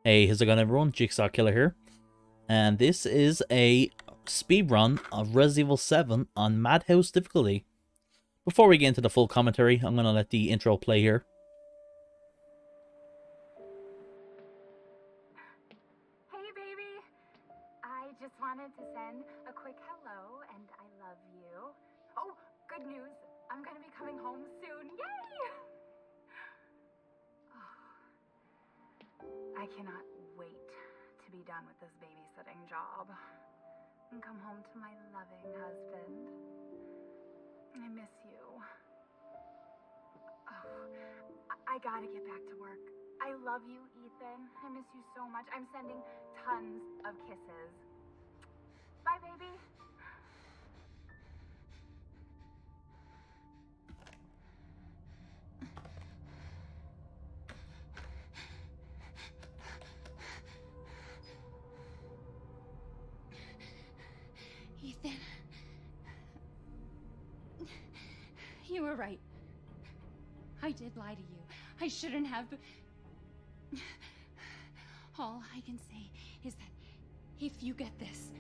Hey, how's it going everyone? Jigsaw Killer here. And this is a speedrun of Resident Evil 7 on Madhouse difficulty. Before we get into the full commentary, I'm going to let the intro play here. Hey baby! I just wanted to send a quick hello and I love you. Oh, good news! I'm gonna be coming home soon. Yay! I cannot wait to be done with this babysitting job and come home to my loving husband. I miss you. Oh, I gotta get back to work. I love you, Ethan. I miss you so much. I'm sending tons of kisses. Bye, baby. Ethan. You were right. I did lie to you. I shouldn't have. All I can say is that if you get this,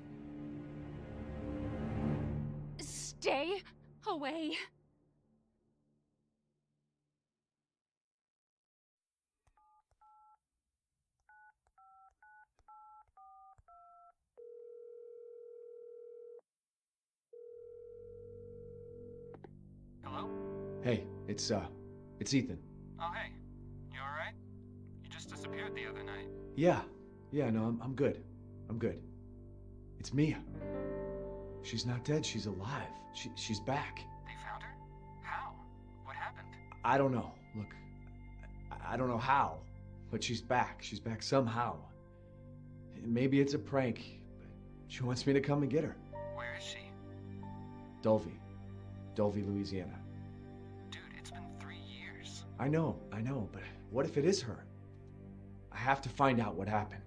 stay away. Hello? Hey, it's Ethan. Oh, hey. You alright? You just disappeared the other night. Yeah, no, I'm good. I'm good. It's Mia. She's not dead, she's alive. She's back. They found her? How? What happened? I don't know. Look, I don't know how, but she's back. She's back somehow. Maybe it's a prank, but she wants me to come and get her. Where is she? Dulvey, Louisiana. Dude, it's been 3 years. I know, but what if it is her? I have to find out what happened.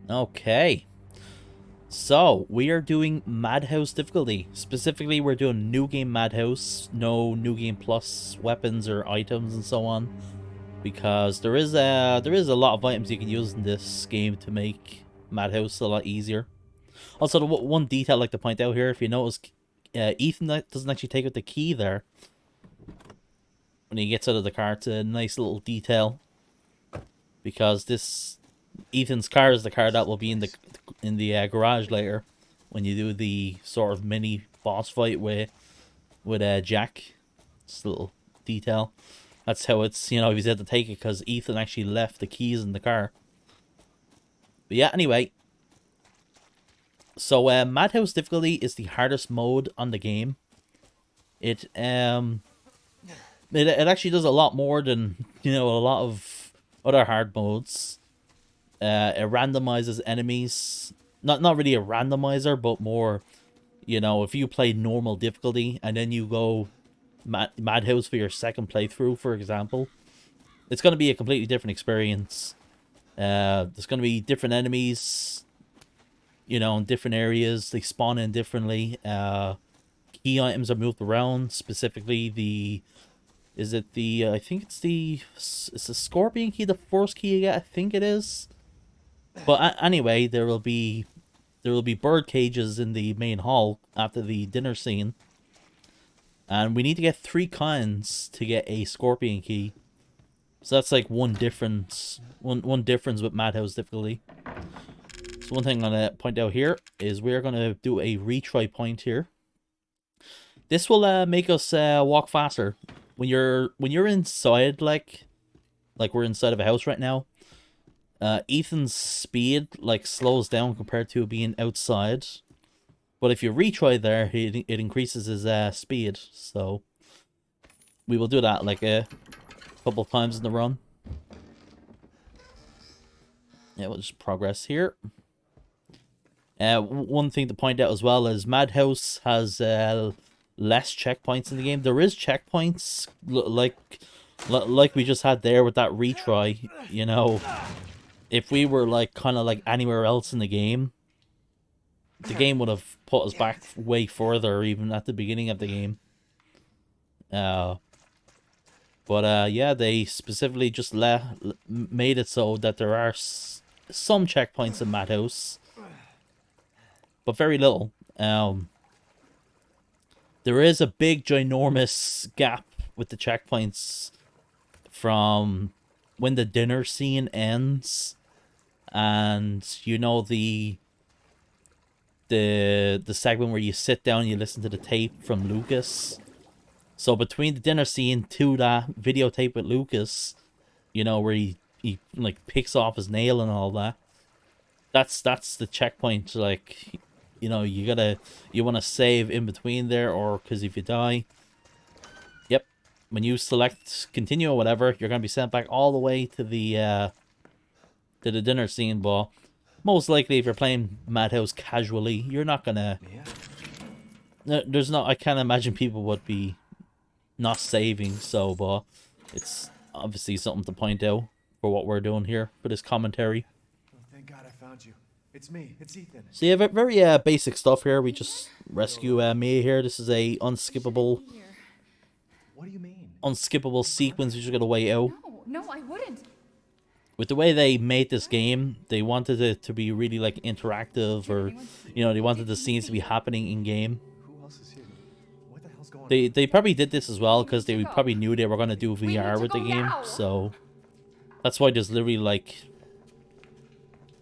Okay. So, we are doing Madhouse difficulty. Specifically, we're doing New Game Madhouse. No New Game Plus weapons or items and so on. Because there is a lot of items you can use in this game to make Madhouse a lot easier. Also, the one detail I'd like to point out here, if you notice, Ethan doesn't actually take out the key there when he gets out of the car. It's a nice little detail, because this Ethan's car is the car that will be in the garage later when you do the sort of mini boss fight with Jack. It's a little detail. That's how it's, he's had to take it, because Ethan actually left the keys in the car. But yeah, anyway. So, Madhouse difficulty is the hardest mode on the game. It actually does a lot more than, a lot of other hard modes. It randomizes enemies. Not really a randomizer, but more, if you play normal difficulty and then you go Madhouse for your second playthrough, for example, it's going to be a completely different experience. There's going to be different enemies, in different areas. They spawn in differently. Key items are moved around. Specifically, I think it's the scorpion key, the first key you get, I think it is. But anyway, there will be bird cages in the main hall after the dinner scene. And we need to get 3 kinds to get a scorpion key. So that's like one difference with Madhouse difficulty. So one thing I'm going to point out here is we're going to do a retry point here. This will make us walk faster. When you're inside, like we're inside of a house right now, Ethan's speed slows down compared to being outside. But if you retry there, it increases his speed. So we will do that like a couple of times in the run. Yeah, we'll just progress here. One thing to point out as well is Madhouse has less checkpoints in the game. There is checkpoints like we just had there with that retry. If we were kind of anywhere else in the game would have put us back way further, even at the beginning of the game. But yeah, they specifically just made it so that there are some checkpoints in Madhouse, but very little. There is a big, ginormous gap with the checkpoints from when the dinner scene ends, and you know the segment where you sit down and you listen to the tape from Lucas. So between the dinner scene to that videotape with Lucas, you know, where he like picks off his nail and all that. That's the checkpoint. Like, you know, you want to save in between there, or because if you die, yep, when you select continue or whatever, you're gonna be sent back all the way to the dinner scene. But most likely, if you're playing Madhouse casually, you're not gonna. There's not. I can't imagine people would be not saving, so but it's obviously something to point out for what we're doing here for this commentary. Oh, thank God I found you. It's me. It's Ethan. So yeah, very basic stuff here. We just rescue Mia here. This is a unskippable. What do you mean? Unskippable sequence. You just gotta wait out. No, I wouldn't. With the way they made this game, they wanted it to be really like interactive, or you know, they wanted the scenes to be happening in game. Who else is here? What the hell's going on? They probably did this as well because they probably knew they were gonna do VR with the game, so that's why there's literally like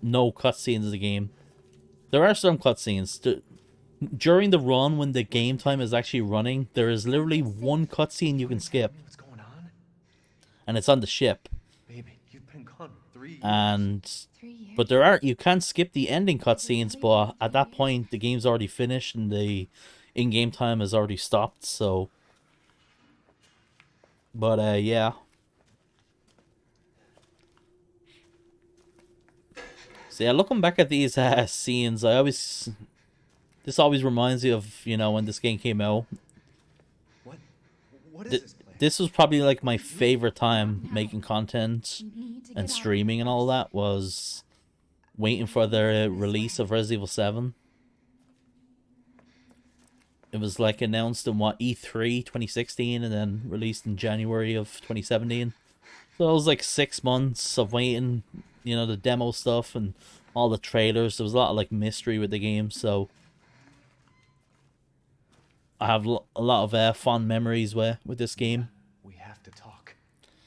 no cutscenes in the game. There are some cutscenes during the run when the game time is actually running. There is literally one cutscene you can skip, What's going on? and it's on the ship. Baby, you've been gone 3 years. And 3 years. but you can skip the ending cutscenes, but at that point the game's already finished and the in-game time has already stopped. So, but yeah. So yeah, looking back at these scenes, this always reminds me of, you know, when this game came out. What is this place? This was probably like my favorite time making content and streaming and all that, was waiting for the release of Resident Evil 7. It was like announced in E3 2016 and then released in January of 2017. So it was like 6 months of waiting, you know, the demo stuff and all the trailers. There was a lot of like mystery with the game, so I have a lot of fond memories with this game. We have to talk.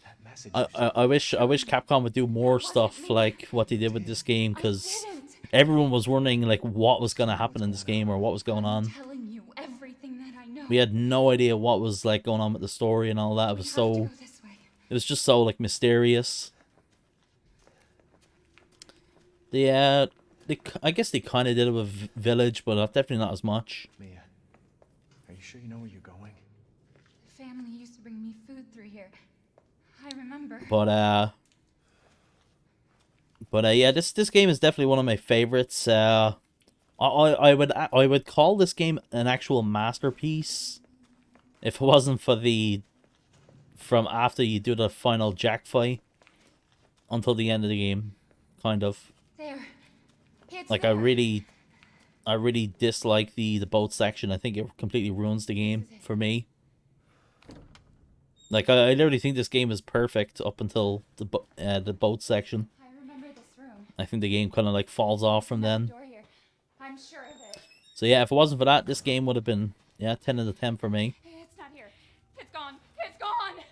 That message. I wish Capcom would do more stuff like what they did with this game, because everyone was wondering like what was gonna happen in this game or what was going on. Telling you everything that I know. We had no idea what was like going on with the story and all that. It was just so like mysterious. I guess they kind of did it with Village, but definitely not as much. Mia, are you sure you know where you're going? Family used to bring me food through here. I remember. But yeah, this game is definitely one of my favorites. I would call this game an actual masterpiece if it wasn't for from after you do the final Jack fight until the end of the game, kind of. There. It's Like there. I really dislike the boat section. I think it completely ruins the game for me. Like I literally think this game is perfect up until the boat section. I remember this room. I think the game kind of like falls off from then. Door here. I'm sure of it. So yeah, if it wasn't for that, this game would have been 10 out of 10 for me. It's not here. It's gone. It's gone.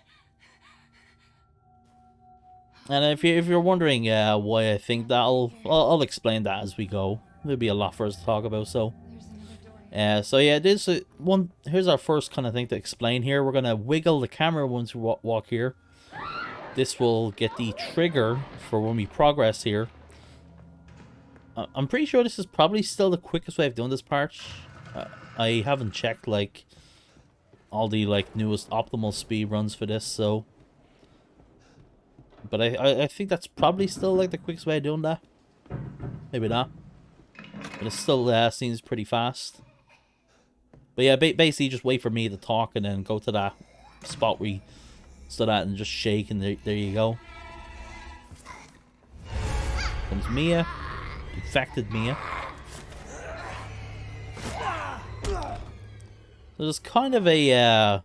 And if you're wondering why I think that, I'll explain that as we go. There'll be a lot for us to talk about. So There's another door here. so yeah, this one. Here's our first kind of thing to explain here. We're gonna wiggle the camera once we walk here. This will get the trigger for when we progress here. I'm pretty sure this is probably still the quickest way of doing this part. I haven't checked like all the like newest optimal speed runs for this, so. But I think that's probably still like the quickest way of doing that. Maybe not. But it still seems pretty fast. But yeah, basically just wait for me to talk and then go to that spot where you stood at and just shake, and there you go. Comes Mia. Infected Mia. So there's kind of a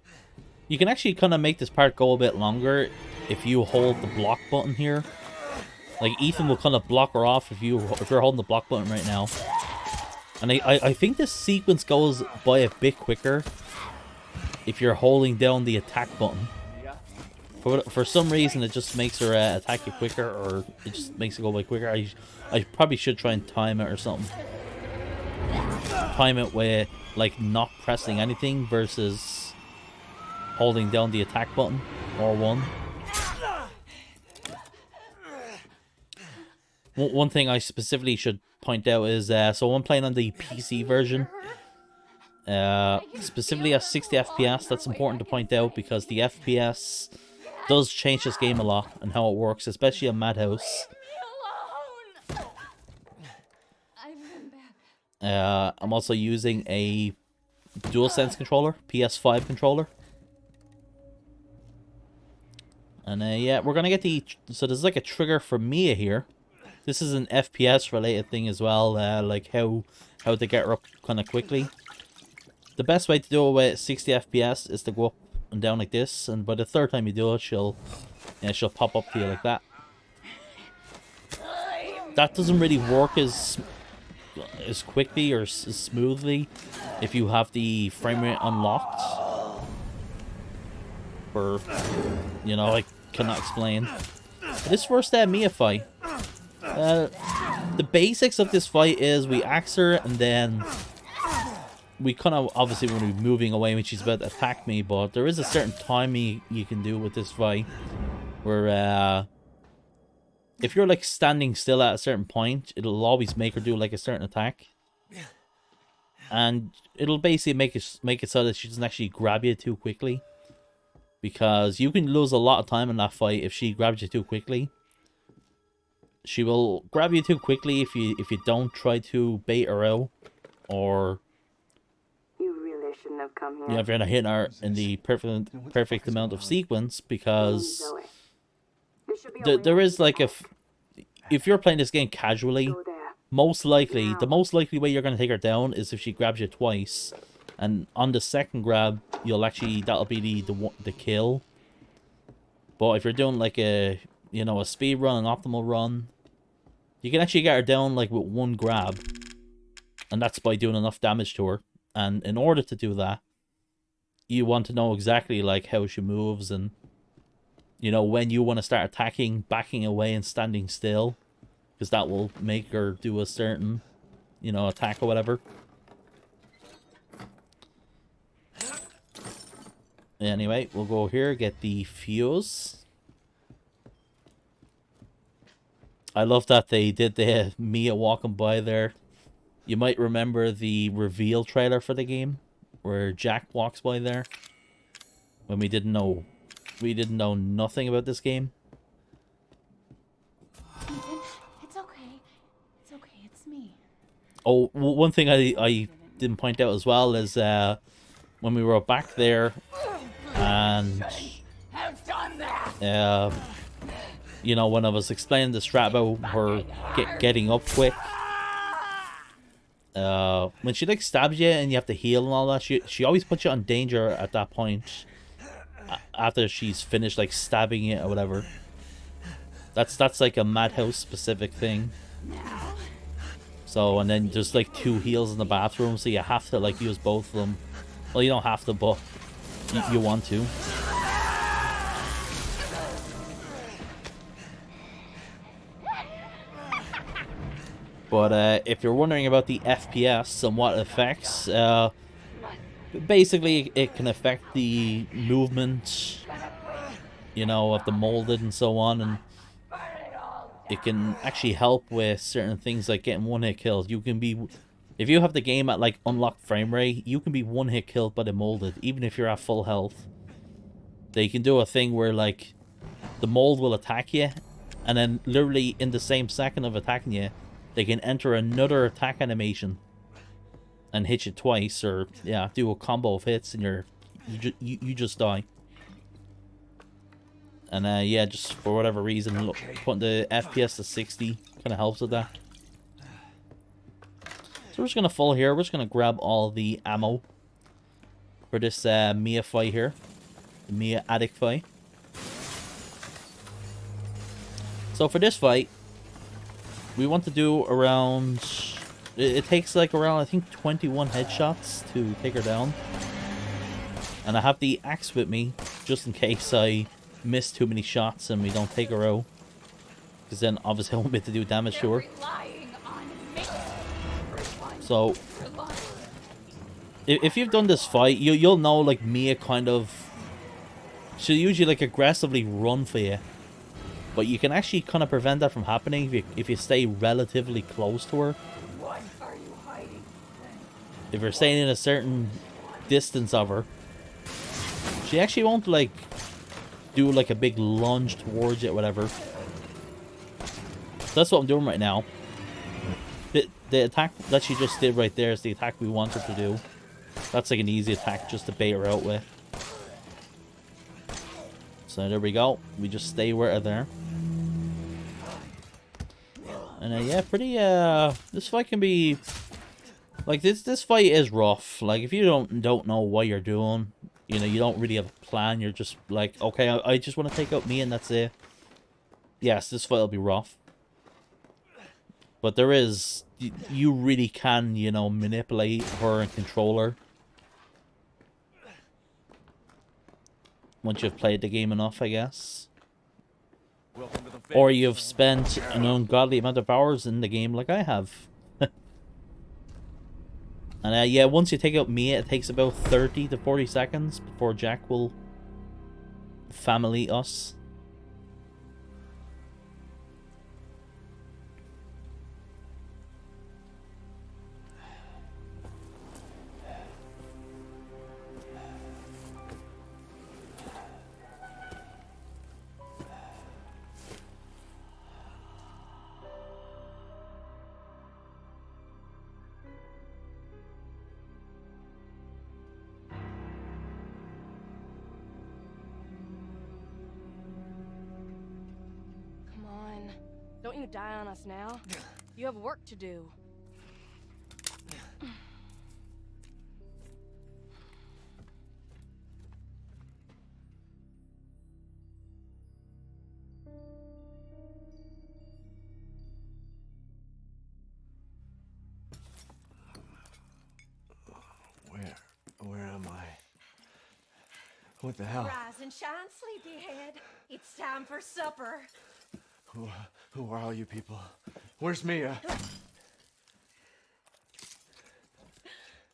You can actually kind of make this part go a bit longer if you hold the block button here. Like, Ethan will kind of block her off if you're holding the block button right now. And I think this sequence goes by a bit quicker if you're holding down the attack button. For some reason, it just makes her attack you quicker, or it just makes it go by quicker. I probably should try and time it or something. Time it with, like, not pressing anything versus holding down the attack button, or one. One thing I specifically should point out is, so I'm playing on the PC version. Specifically at 60 FPS, that's important to point out because the FPS does change this game a lot and how it works, especially on Madhouse. I'm also using a DualSense controller, PS5 controller. And yeah, we're gonna get the... So there's like a trigger for Mia here. This is an FPS related thing as well, like how to get her up kind of quickly. The best way to do it with 60 FPS is to go up and down like this, and by the third time you do it, she'll pop up to you like that. That doesn't really work as quickly or as smoothly if you have the frame rate unlocked. For, you know, I cannot explain. But this first Mia fight, the basics of this fight is we axe her and then we kind of obviously want to be moving away when she's about to attack me, but there is a certain timing you can do with this fight where if you're like standing still at a certain point, it'll always make her do like a certain attack, and it'll basically make it so that she doesn't actually grab you too quickly, because you can lose a lot of time in that fight if she grabs you too quickly. She will grab you too quickly if you don't try to bait her out, or Shouldn't have come here. you know, if you're not hitting her in the perfect amount of sequence, because there is like if you're playing this game casually, most likely the most likely way you're gonna take her down is if she grabs you twice, and on the second grab that'll be the kill. But if you're doing like a speed run, an optimal run, you can actually get her down like with one grab, and that's by doing enough damage to her. And in order to do that, you want to know exactly like how she moves, and you know when you want to start attacking, backing away and standing still, because that will make her do a certain attack or whatever. Anyway, we'll go here, get the fuse. I love that they did the Mia walking by there. You might remember the reveal trailer for the game, where Jack walks by there, when we didn't know nothing about this game. Ethan, it's okay. It's okay, it's me. Oh, one thing I didn't point out as well is when we were back there, and when I was explaining the strat about her getting up quick. When she like stabs you and you have to heal and all that, she always puts you on danger at that point, after she's finished like stabbing you or whatever. That's like a Madhouse specific thing. So, and then there's like 2 heals in the bathroom, so you have to like use both of them. Well, you don't have to, but you want to. But if you're wondering about the FPS and what it affects, basically it can affect the movement, of the molded and so on, and it can actually help with certain things like getting one-hit kills. You can be, if you have the game at like unlocked frame rate, you can be one-hit killed by the molded, even if you're at full health. They can do a thing where like the mold will attack you, and then literally in the same second of attacking you, they can enter another attack animation and hit you twice, or do a combo of hits, and you just die. And just for whatever reason, putting the FPS to 60 kind of helps with that. So we're just gonna full here. We're just gonna grab all the ammo for this Mia fight here. the Mia addict fight. So for this fight, we want to do around... It takes like around, I think, 21 headshots to take her down. And I have the axe with me, just in case I miss too many shots and we don't take her out. Because then, obviously, I won't be able to do damage to her. So, if you've done this fight, you'll know, like, Mia kind of... She'll usually, like, aggressively run for you. But you can actually kind of prevent that from happening if you stay relatively close to her. What are you hiding? If you're staying in a certain distance of her, she actually won't, like, do, like, a big lunge towards you or whatever. So that's what I'm doing right now. The attack that she just did right there is the attack we want her to do. That's, like, an easy attack just to bait her out with. So there we go. We just stay right there. And yeah, pretty, this fight can be... Like, this fight is rough. Like, if you don't know what you're doing, you know, you don't really have a plan. You're just like, okay, I just want to take out me and that's it. Yes, this fight will be rough. But there is... You really can, you know, manipulate her and control her. Once you've played the game enough, I guess. Or you've spent an ungodly amount of hours in the game like I have. And yeah, once you take out Mia, it takes about 30 to 40 seconds before Jack will family us. Don't you die on us now. You have work to do. Where am I? What the hell? Rise and shine, sleepyhead. It's time for supper. Who are all you people? Where's Mia?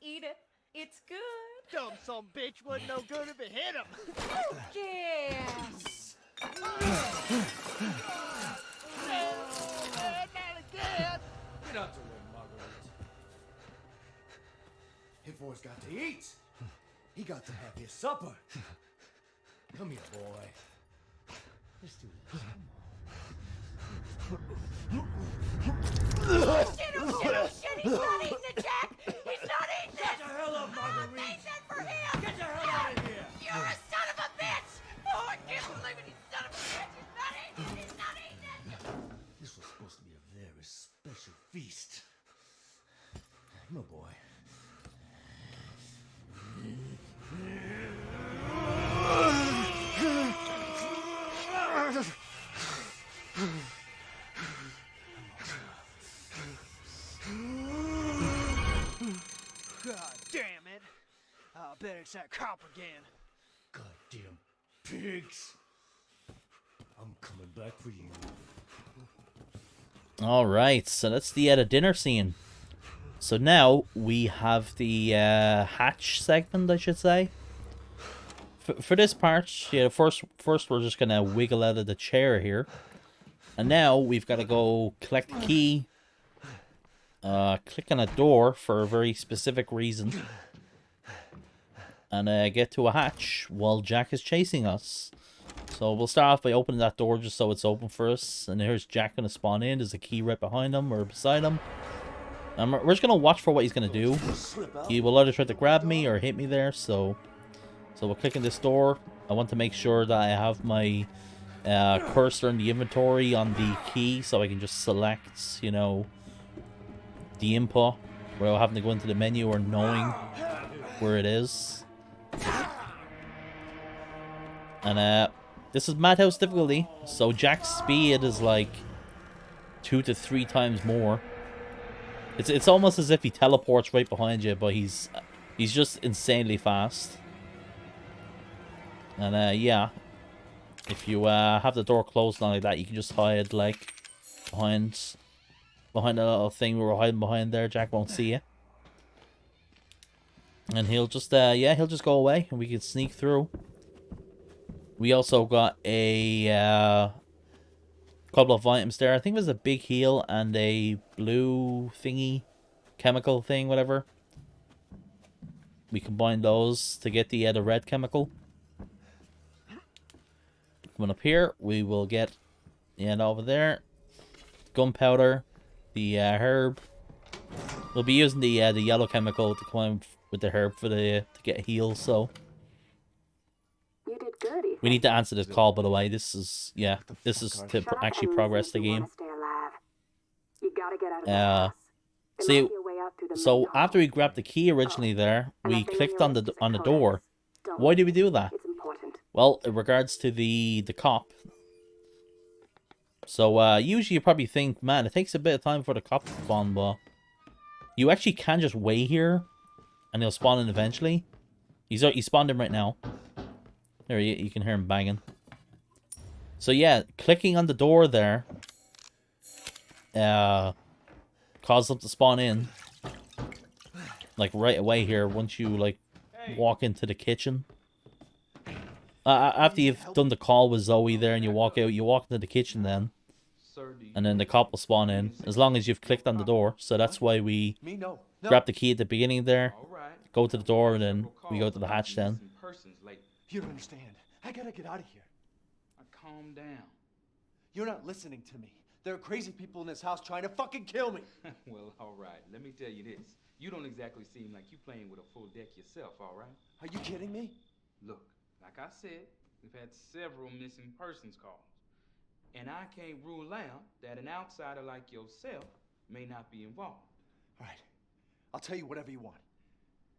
Eat it. It's good. Dumb some bitch wasn't no good if it hit him. Yes. Get out the way, Marguerite. His boy's got to eat. He got to have his supper. Come here, boy. Let's do this. Shit, oh shit, oh shit. He's not eating it, Jack. He's not eating it. Get the hell up, Marguerite. I made that for him. Get the hell out of here. You're a son of a bitch. Oh, I can't believe it. He's son of a bitch. He's not eating it. He's not eating it. This was supposed to be a very special feast. No, boy. God damn it. I bet it's that cop again. Goddamn pigs. I'm coming back for you. Alright, so that's the dinner scene. So now we have the hatch segment, I should say. For this part, yeah, first we're just gonna wiggle out of the chair here. And now we've got to go collect the key. Click on a door for a very specific reason. And get to a hatch while Jack is chasing us. So we'll start off by opening that door just so it's open for us. And here's Jack going to spawn in. There's a key right behind him or beside him. And we're just going to watch for what he's going to do. He will either try to grab me or hit me there. So we'll click on this door. I want to make sure that I have my cursor in the inventory on the key so I can just select, you know, the input without having to go into the menu or knowing where it is. And this is Madhouse difficulty, so Jack's speed is like 2 to 3 times more. It's almost as if he teleports right behind you, but he's just insanely fast. And yeah, if you have the door closed like that, you can just hide like behind a little thing we were hiding behind there. Jack won't see you, and he'll just yeah, he'll just go away, and we can sneak through. We also got a couple of items there. I think there's a big heal and a blue thingy, chemical thing, whatever. We combine those to get the red chemical. Coming up here, we will get the end over there. Gunpowder, the herb. We'll be using the yellow chemical to climb with the herb for to get heals. So You did good, Ethan. we need to answer this call, by the way. This is this is to Shut up actually and progress listen the if you game. wanna stay alive. You gotta get out of that house. There See, might be a way out through the so main after we hall. grabbed the key originally there, And we that thing clicked your on the wrist is on the codes. door. Don't Why worry. did we do that? It's important. Well, in regards to the cop. So usually you probably think, man, it takes a bit of time for the cop to spawn, but you actually can just wait here, and he'll spawn in eventually. He's spawned in right now. There you can hear him banging. So yeah, clicking on the door there causes them to spawn in like right away here once you like walk into the kitchen. After you've done the call with Zoe there and you walk out, you walk into the kitchen then. And then the cop will spawn in, as long as you've clicked on the door. So that's why we grab the key at the beginning there, go to the door, and then we go to the hatch then. You don't understand. I gotta get out of here. Calm down. You're not listening to me. There are crazy people in this house trying to fucking kill me. Well, all right. Let me tell you this. You don't exactly seem like you playing with a full deck yourself, all right? Are you kidding me? Look, like I said, we've had several missing persons calls. And I can't rule out that an outsider like yourself may not be involved. All right. I'll tell you whatever you want.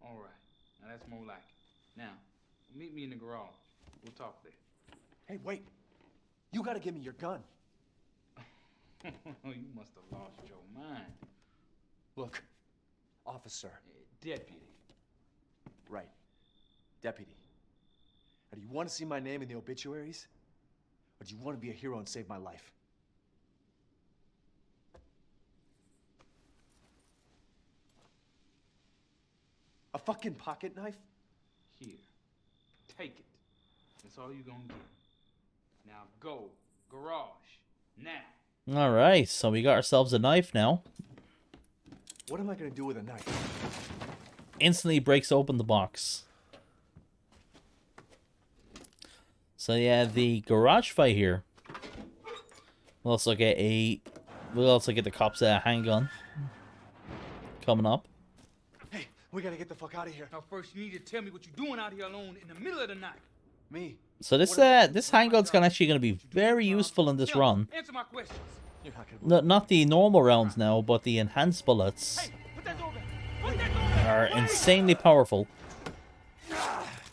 All right. Now that's more like it. Now, meet me in the garage. We'll talk there. Hey, wait. You gotta give me your gun. You must have lost your mind. Look, officer. Deputy. Right. Deputy. Now, do you want to see my name in the obituaries? Or do you want to be a hero and save my life? A fucking pocket knife? Here. Take it. That's all you're gonna get. Now go. Garage. Now. Alright, so we got ourselves a knife now. What am I gonna do with a knife? Instantly breaks open the box. So yeah, the garage fight here. We'll also get the cops a handgun coming up. Hey, we gotta get the fuck out of here. Now first you need to tell me what you're doing out here alone in the middle of the night. Me? So this handgun's actually going to be very useful in this run. Answer my questions. You're not gonna Not the normal rounds now, but the enhanced bullets Hey, put that door back. Put that door back. are insanely powerful,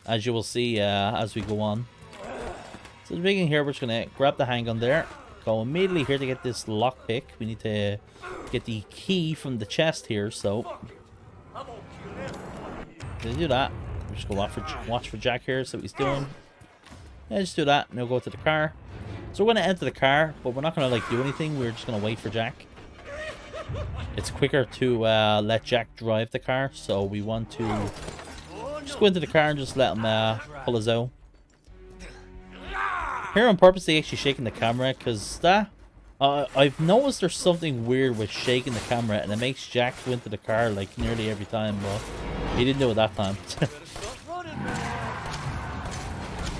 as you will see as we go on. So the beginning here, we're just going to grab the handgun there, go immediately here to get this lockpick. We need to get the key from the chest here, so to do that, we just go watch for Jack here, see what he's doing. Yeah, just do that, and we'll go to the car. So we're going to enter the car, but we're not going to like do anything. We're just going to wait for Jack. It's quicker to let Jack drive the car, so we want to just go into the car and just let him pull us out. Here on purpose, they actually shaking the camera, because that I've noticed there's something weird with shaking the camera, and it makes Jack go into the car like nearly every time, but he didn't do it that time.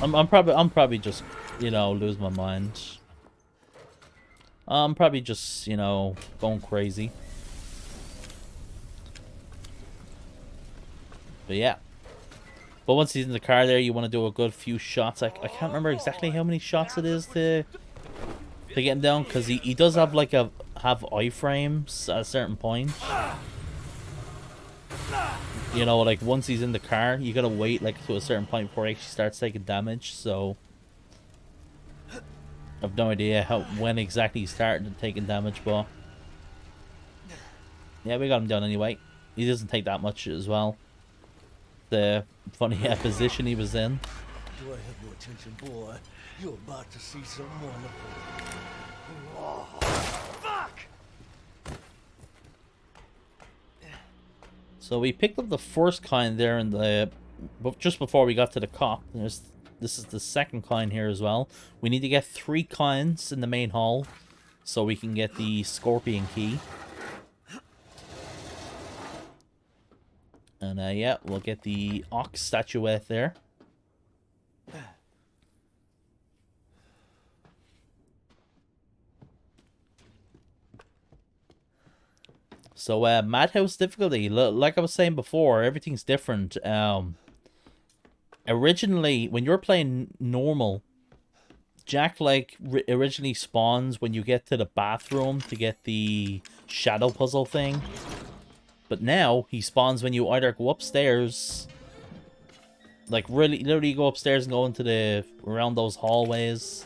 I'm probably just, you know, losing my mind. I'm probably just, you know, going crazy. But yeah. But once he's in the car there, you want to do a good few shots. I can't remember exactly how many shots it is to get him down, because he does have like have iframes at a certain point. You know, like once he's in the car, you gotta wait like to a certain point before he actually starts taking damage. So I've no idea when exactly he started taking damage, but yeah, we got him down anyway. He doesn't take that much as well. The funny position he was in. Do I have your attention, boy? You're about to see some wonderful. Fuck! So we picked up the first kind there in the, just before we got to the cop. This is the second kind here as well. We need to get 3 kinds in the main hall so we can get the scorpion key. And yeah, we'll get the ox statuette there. So Madhouse difficulty, like I was saying before, everything's different. Originally, when you're playing normal, Jack originally spawns when you get to the bathroom to get the shadow puzzle thing. But now he spawns when you either go upstairs, like literally go upstairs and go into around those hallways,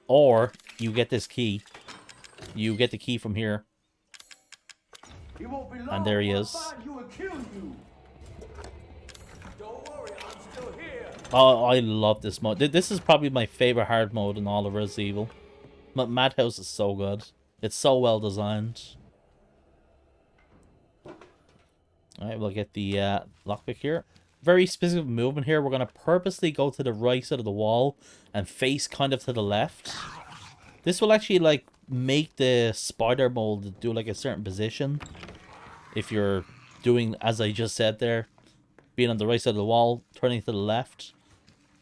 or you get this key. You get the key from here. And there he is. Oh, I love this mode. This is probably my favorite hard mode in all of Resident Evil. Madhouse is so good. It's so well designed. Alright, we'll get the lockpick here. Very specific movement here. We're going to purposely go to the right side of the wall and face kind of to the left. This will actually like make the spider mold do like a certain position. If you're doing, as I just said there, being on the right side of the wall, turning to the left.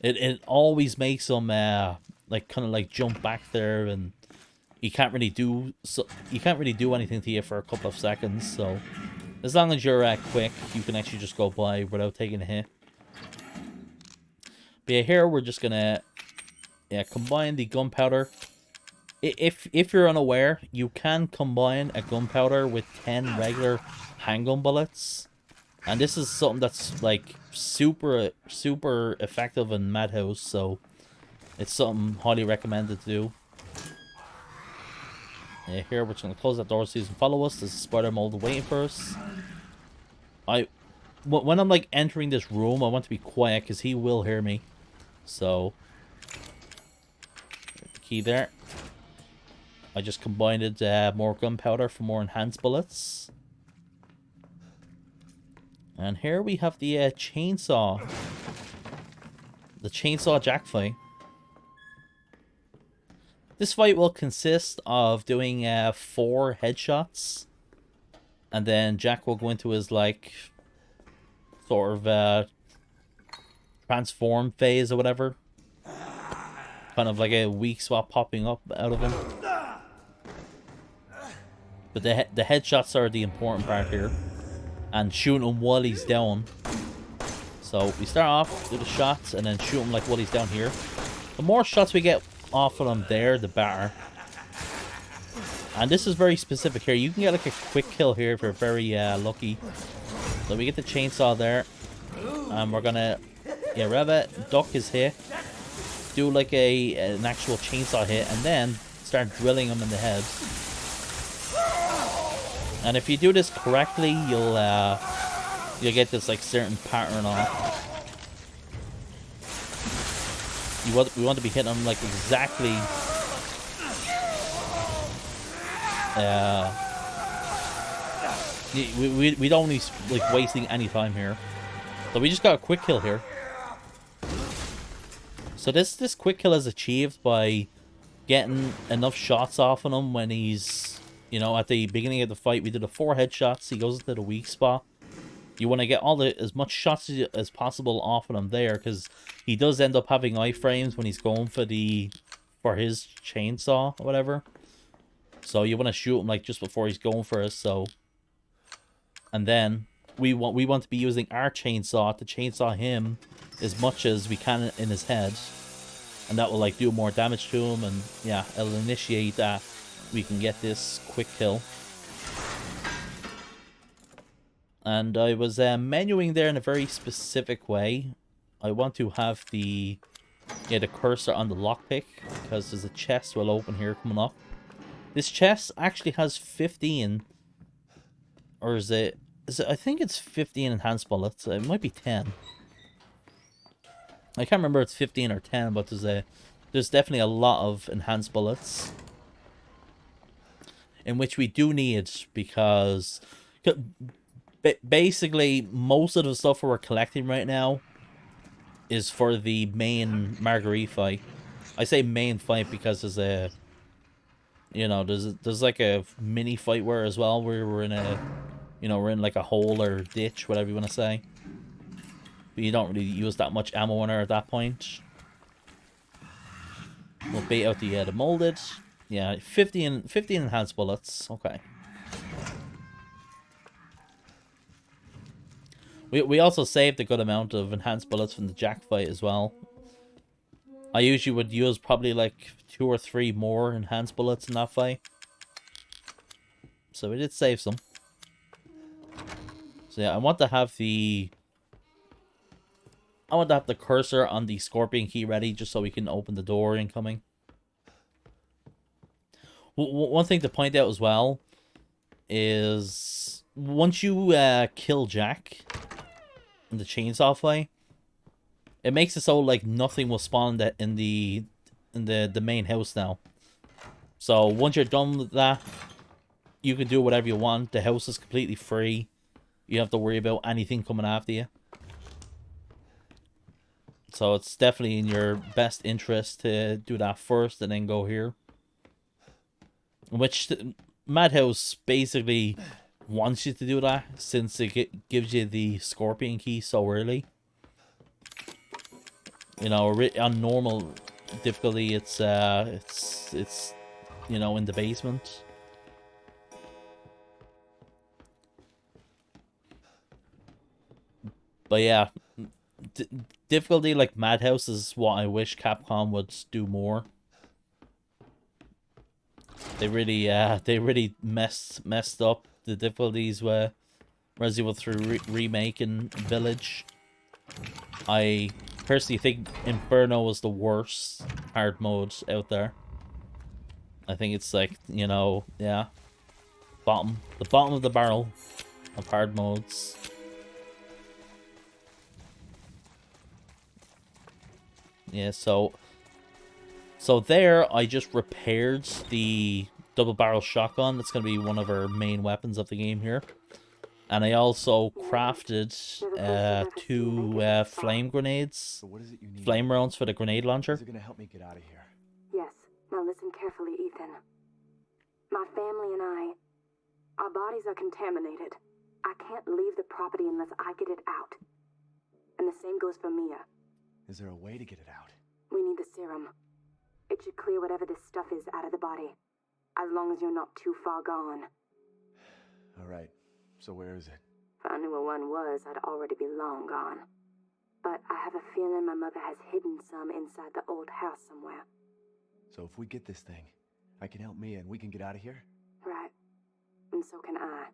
It always makes them like kind of like jump back there, and you can't really do anything to you for a couple of seconds. So as long as you're quick, you can actually just go by without taking a hit. But yeah, here we're just gonna combine the gunpowder. If you're unaware, you can combine a gunpowder with 10 regular handgun bullets. And this is something that's like super effective in Madhouse, so it's something highly recommended to do. Yeah, here we're just gonna close that door so you can follow us. There's a spider mold waiting for us. When I'm like entering this room, I want to be quiet because he will hear me. So the key there. I just combined more gunpowder for more enhanced bullets. And here we have the chainsaw. The chainsaw Jack fight. This fight will consist of doing 4 headshots. And then Jack will go into his like sort of transform phase or whatever. Kind of like a weak spot popping up out of him. But the headshots are the important part here. And shooting him while he's down. So we start off, do the shots, and then shoot him like while he's down here. The more shots we get off of him there, the better. And this is very specific here. You can get like a quick kill here if you're very lucky. So we get the chainsaw there. And we're gonna rev it, duck his hit. Do like an actual chainsaw hit, and then start drilling him in the head. And if you do this correctly, you'll get this like certain pattern off. We want to be hitting them like exactly. We don't need like wasting any time here. So we just got a quick kill here. So this quick kill is achieved by getting enough shots off on him when he's. You know, at the beginning of the fight, we did the 4 headshots. He goes into the weak spot. You want to get as much shots as possible off of him there, because he does end up having iframes when he's going for his chainsaw or whatever. So you want to shoot him like just before he's going for it. So, and then we want to be using our chainsaw to chainsaw him as much as we can in his head, and that will like do more damage to him, and yeah, it'll initiate that. We can get this quick kill. And I was menuing there in a very specific way. I want to have the Yeah, the cursor on the lockpick, because there's a chest we'll open here coming up. This chest actually has 15, or is it, I think it's 15 enhanced bullets. It might be 10. I can't remember if it's 15 or 10, but there's definitely a lot of enhanced bullets. In which we do need, because basically most of the stuff we're collecting right now is for the main Marguerite fight. I say main fight because there's a, you know, there's like a mini fight where as well, where we're in a, you know, we're in like a hole or ditch, whatever you want to say. But you don't really use that much ammo on her at that point. We'll bait out the molded. Yeah, 15 enhanced bullets. Okay. We also saved a good amount of enhanced bullets from the Jack fight as well. I usually would use probably like 2 or 3 more enhanced bullets in that fight. So we did save some. So yeah, I want to have the cursor on the scorpion key ready just so we can open the door incoming. One thing to point out as well is once you kill Jack in the chainsaw fight, it makes it so like nothing will spawn in the main house now. So once you're done with that, you can do whatever you want. The house is completely free. You don't have to worry about anything coming after you. So it's definitely in your best interest to do that first and then go here. Which Madhouse basically wants you to do that since it gives you the scorpion key so early. You know, on normal difficulty, it's you know, in the basement. But yeah, difficulty like Madhouse is what I wish Capcom would do more. They really messed up the difficulties with Resident Evil 3 Remake and Village. I personally think Inferno was the worst hard mode out there. I think it's like, you know, yeah, the bottom of the barrel of hard modes. Yeah, so there I just repaired the double barrel shotgun. That's going to be one of our main weapons of the game here. And I also crafted 2 flame grenades. So what is it you need? Flame rounds for the grenade launcher. Is it gonna help me get out of here? Yes. Now listen carefully, Ethan. My family and I, our bodies are contaminated. I can't leave the property unless I get it out. And the same goes for Mia. Is there a way to get it out? We need the serum. It should clear whatever this stuff is out of the body. As long as you're not too far gone. Alright, so where is it? If I knew where one was, I'd already be long gone. But I have a feeling my mother has hidden some inside the old house somewhere. So if we get this thing, I can help Mia and we can get out of here? Right. And so can I.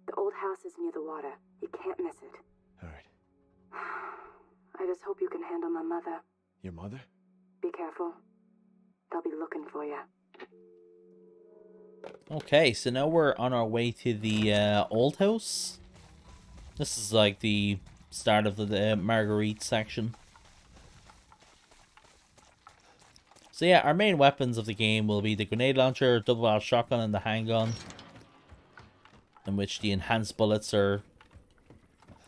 The old house is near the water. You can't miss it. Alright. I just hope you can handle my mother. Your mother? Be careful. They'll be looking for you. Okay, so now we're on our way to the old house. This is like the start of the Marguerite section. So yeah, our main weapons of the game will be the grenade launcher, double barrel shotgun, and the handgun. In which the enhanced bullets are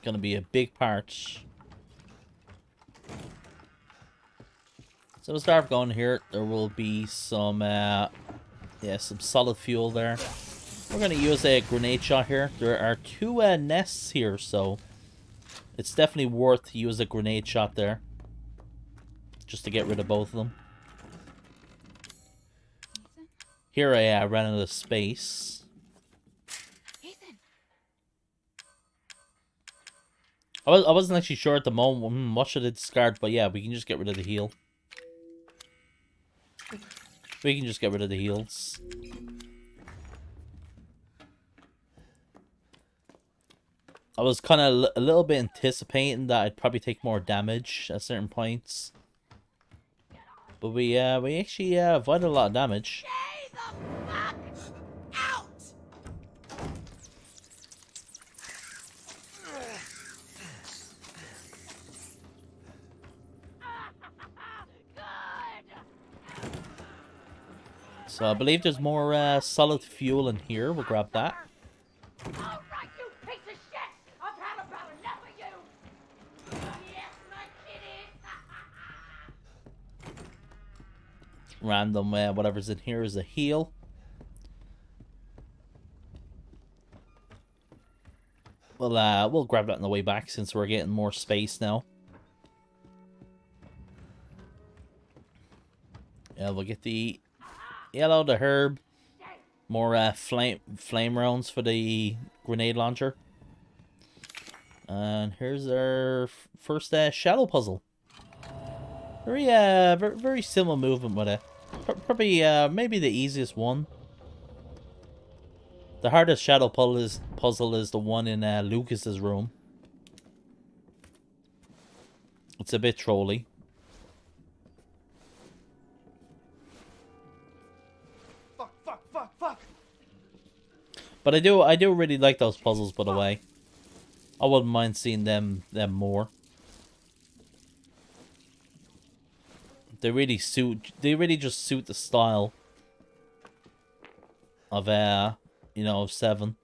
going to be a big part. So we'll start going here. There will be some, some solid fuel there. We're going to use a grenade shot here. There are 2 nests here, so it's definitely worth to use a grenade shot there. Just to get rid of both of them. Here I ran out of space. Ethan. I wasn't actually sure at the moment what should I discard, but yeah, we can just get rid of the heal. We can just get rid of the heals. I was kind of a little bit anticipating that I'd probably take more damage at certain points. But we actually avoided a lot of damage. Stay the fuck out! So I believe there's more solid fuel in here. We'll grab that. All right, you piece of shit! I've had about enough of you! Yes, my kitty! Random whatever's in here is a heal. We'll grab that on the way back since we're getting more space now. Yeah, we'll get the yellow, the herb, more flame rounds for the grenade launcher. And here's our first shadow puzzle. Very simple movement with it. Probably maybe the easiest one. The hardest shadow puzzle is the one in Lucas's room. It's a bit trolly. Fuck. But I do really like those puzzles, by the way. I wouldn't mind seeing them more. They really just suit the style of you know, 7.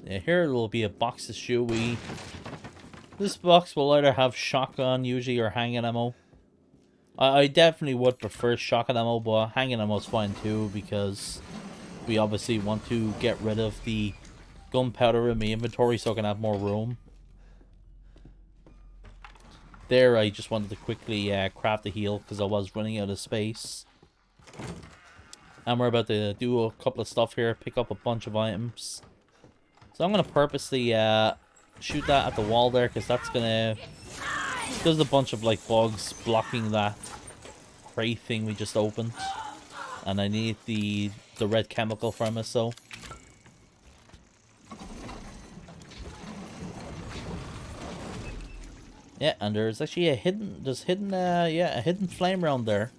Yeah, here will be a box of shoey. This box will either have shotgun usually or hanging ammo. I definitely would prefer shotgun ammo, but hanging ammo is fine too because we obviously want to get rid of the gunpowder in my inventory so I can have more room. There, I just wanted to quickly craft a heal because I was running out of space. And we're about to do a couple of stuff here, pick up a bunch of items. So I'm going to purposely shoot that at the wall there because that's going to... There's a bunch of like bugs blocking that crate thing we just opened. And I need the red chemical from it, so... Yeah, and there's actually a hidden flame round there.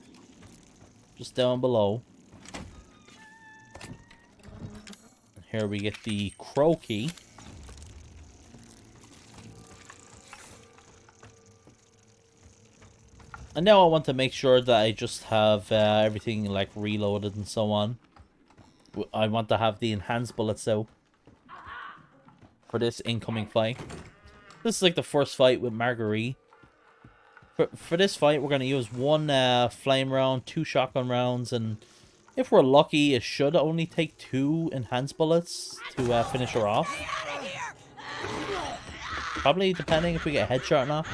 Just down below. Here we get the crow key. And now I want to make sure that I just have everything like reloaded and so on. I want to have the enhanced bullets out for this incoming fight. This is like the first fight with Marguerite. For this fight, we're going to use 1 flame round, 2 shotgun rounds, and if we're lucky, it should only take 2 enhanced bullets to finish her off. Probably depending if we get a headshot or not.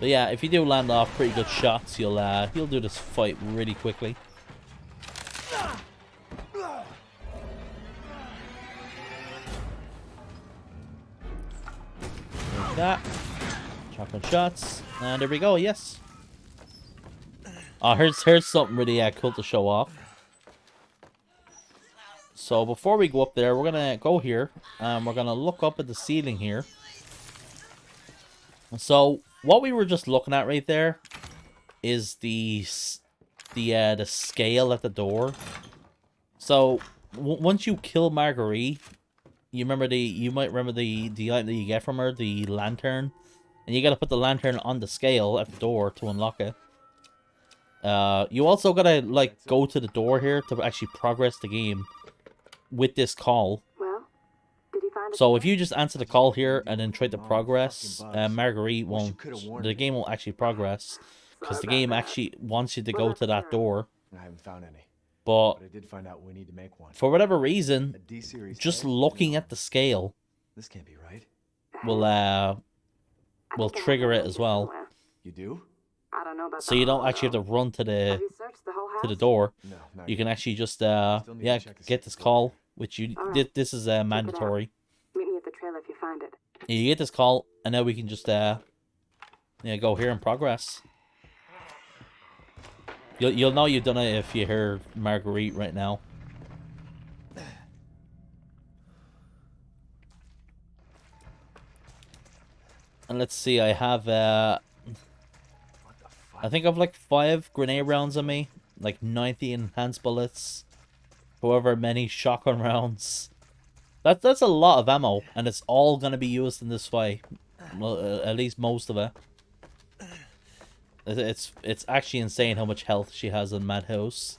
But yeah, if you do land off pretty good shots, you'll do this fight really quickly. Like that. Shotgun shots. And there we go, yes. Oh, here's something really cool to show off. So before we go up there, we're gonna go here and we're gonna look up at the ceiling here. So what we were just looking at right there is the scale at the door. So once you kill Marguerite, you might remember the item that you get from her, the lantern, and you gotta put the lantern on the scale at the door to unlock it. You also gotta like go to the door here to actually progress the game with this call. Well, did he find So if you just answer the call here and then try to progress, Marguerite won't. The game won't actually progress because the game actually wants you to go to that door. I haven't found any. But I did find out we need to make one. for whatever reason, A D-series just head? looking at the scale This can't be right. will trigger it as well. You do? I don't know about So you don't actually have to run to Have the you searched the whole house? door. No, not You yet. can actually just Still need to yeah, check the get second this floor. call, which you All right. this is Check it out. mandatory. Meet me at the trailer if you find it. You get this call, and now we can just yeah, go here and progress. You'll know you've done it if you hear Marguerite right now. And let's see, I have I think I've like 5 grenade rounds on me, like 90 enhanced bullets, however many shotgun rounds. That's a lot of ammo, and it's all gonna be used in this fight. Well, at least most of it. It's actually insane how much health she has in Madhouse.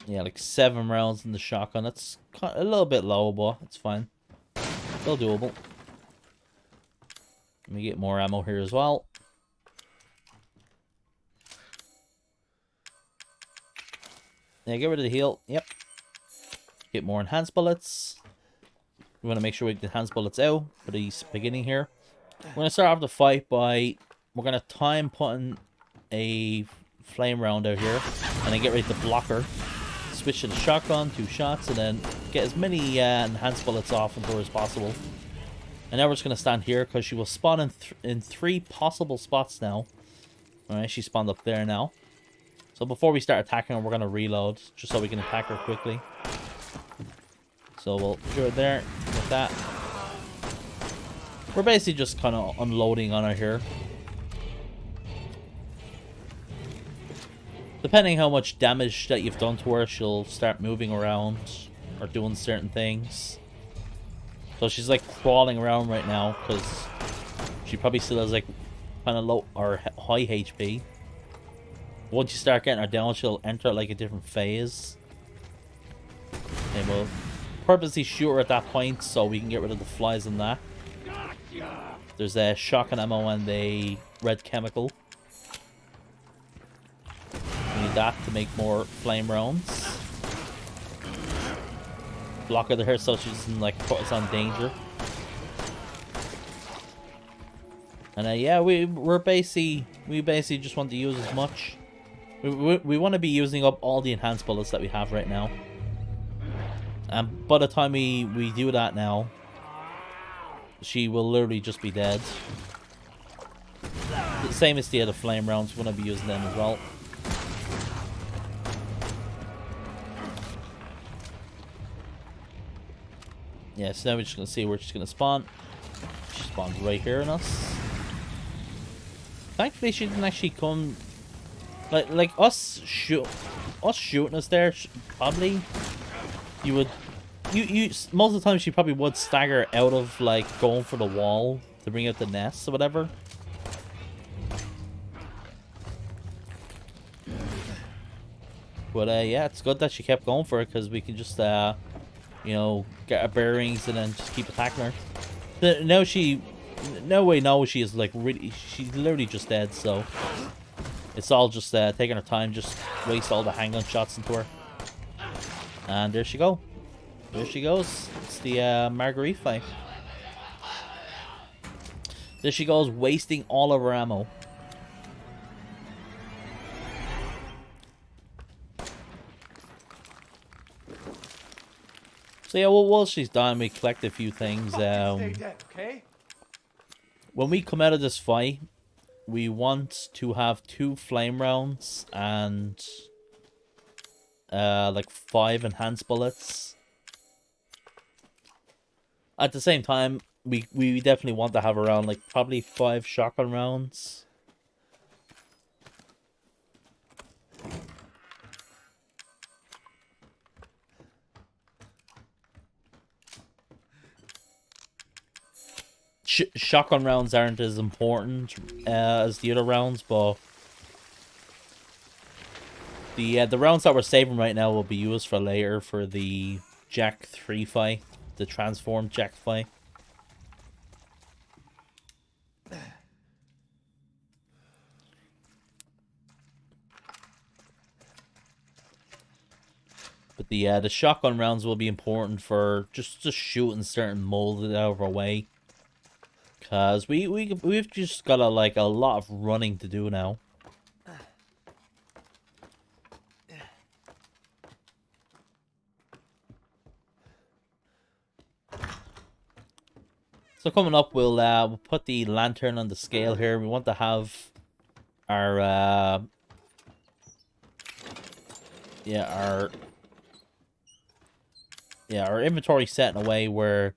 Yeah, like 7 rounds in the shotgun. That's a little bit low, but it's fine. Still doable. Let me get more ammo here as well. Yeah, get rid of the heal. Yep. Get more enhanced bullets. We want to make sure we get the enhanced bullets out for the beginning here. We're going to start off the fight by... We're going to time putting a flame round out here. And then get ready to block her. Switch to the shotgun, 2 shots, and then get as many enhanced bullets off into her as possible. And now we're just going to stand here because she will spawn in 3 possible spots now. Alright, she spawned up there now. So before we start attacking her, we're going to reload, just so we can attack her quickly. So we'll shoot her there, with that. We're basically just kind of unloading on her here. Depending how much damage that you've done to her, she'll start moving around or doing certain things. So she's like crawling around right now because she probably still has like kind of low or high HP. Once you start getting her down, she'll enter like a different phase. And we'll purposely shoot her at that point so we can get rid of the flies in that. There's a shotgun ammo and a red chemical. We need that to make more flame rounds. Block her there so she doesn't like put us on danger. And yeah, we basically just want to use as much. We want to be using up all the enhanced bullets that we have right now. And by the time we do that now, she will literally just be dead. The same as the other flame rounds, we're going to be using them as well. Yeah, so now we're just going to see where she's going to spawn. She spawns right here in us. Thankfully, she didn't actually come... Like us shooting us there, probably... You would... most of the time, she probably would stagger out of, like, going for the wall to bring out the nest or whatever. But, yeah, it's good that she kept going for it, because we can just, you know, get our bearings and then just keep attacking her. Now we know she is, like, really... She's literally just dead, so... It's all just taking her time, just waste all the handgun shots into her. And there she go. There she goes. It's the Marguerite fight. There she goes, wasting all of her ammo. So yeah, well, while she's done, we collect a few things. Stay dead, okay? When we come out of this fight, we want to have 2 flame rounds and like 5 enhanced bullets. At the same time, we definitely want to have around like probably 5 shotgun rounds. Shotgun rounds aren't as important as the other rounds, but the rounds that we're saving right now will be used for later for the Jack 3 fight, the transformed Jack fight. But the shotgun rounds will be important for just shooting certain molded out of our way. Cause we've just got a lot of running to do now. So coming up, we'll put the lantern on the scale here. We want to have our our inventory set in a way where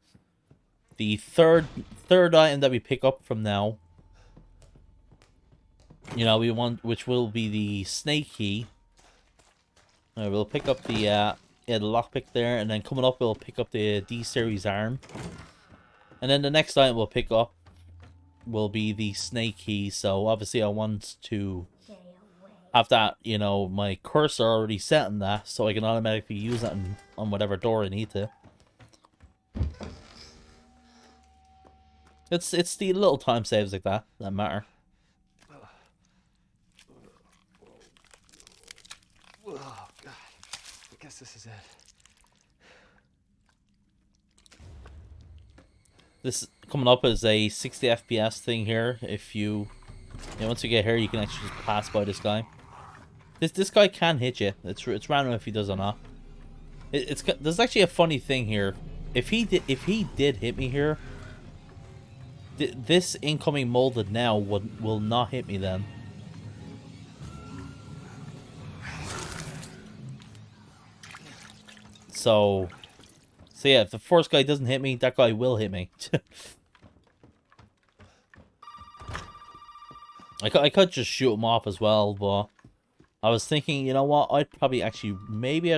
the third item that we pick up from now, we want, which will be the snake key. We'll pick up the lockpick there, and then coming up we'll pick up the D series arm. And then the next item we'll pick up will be the snake key. So obviously I want to have that, my cursor already set on that, so I can automatically use that on whatever door I need to. It's the little time saves like that matter. Oh, God. I guess this is it. This coming up is a 60 FPS thing here. If once you get here, you can actually just pass by this guy. This guy can hit you. It's random if he does or not. There's actually a funny thing here. If he did hit me here, this incoming molded now will not hit me then. So yeah, if the first guy doesn't hit me, that guy will hit me. I could just shoot him off as well, but I was thinking, you know what? I'd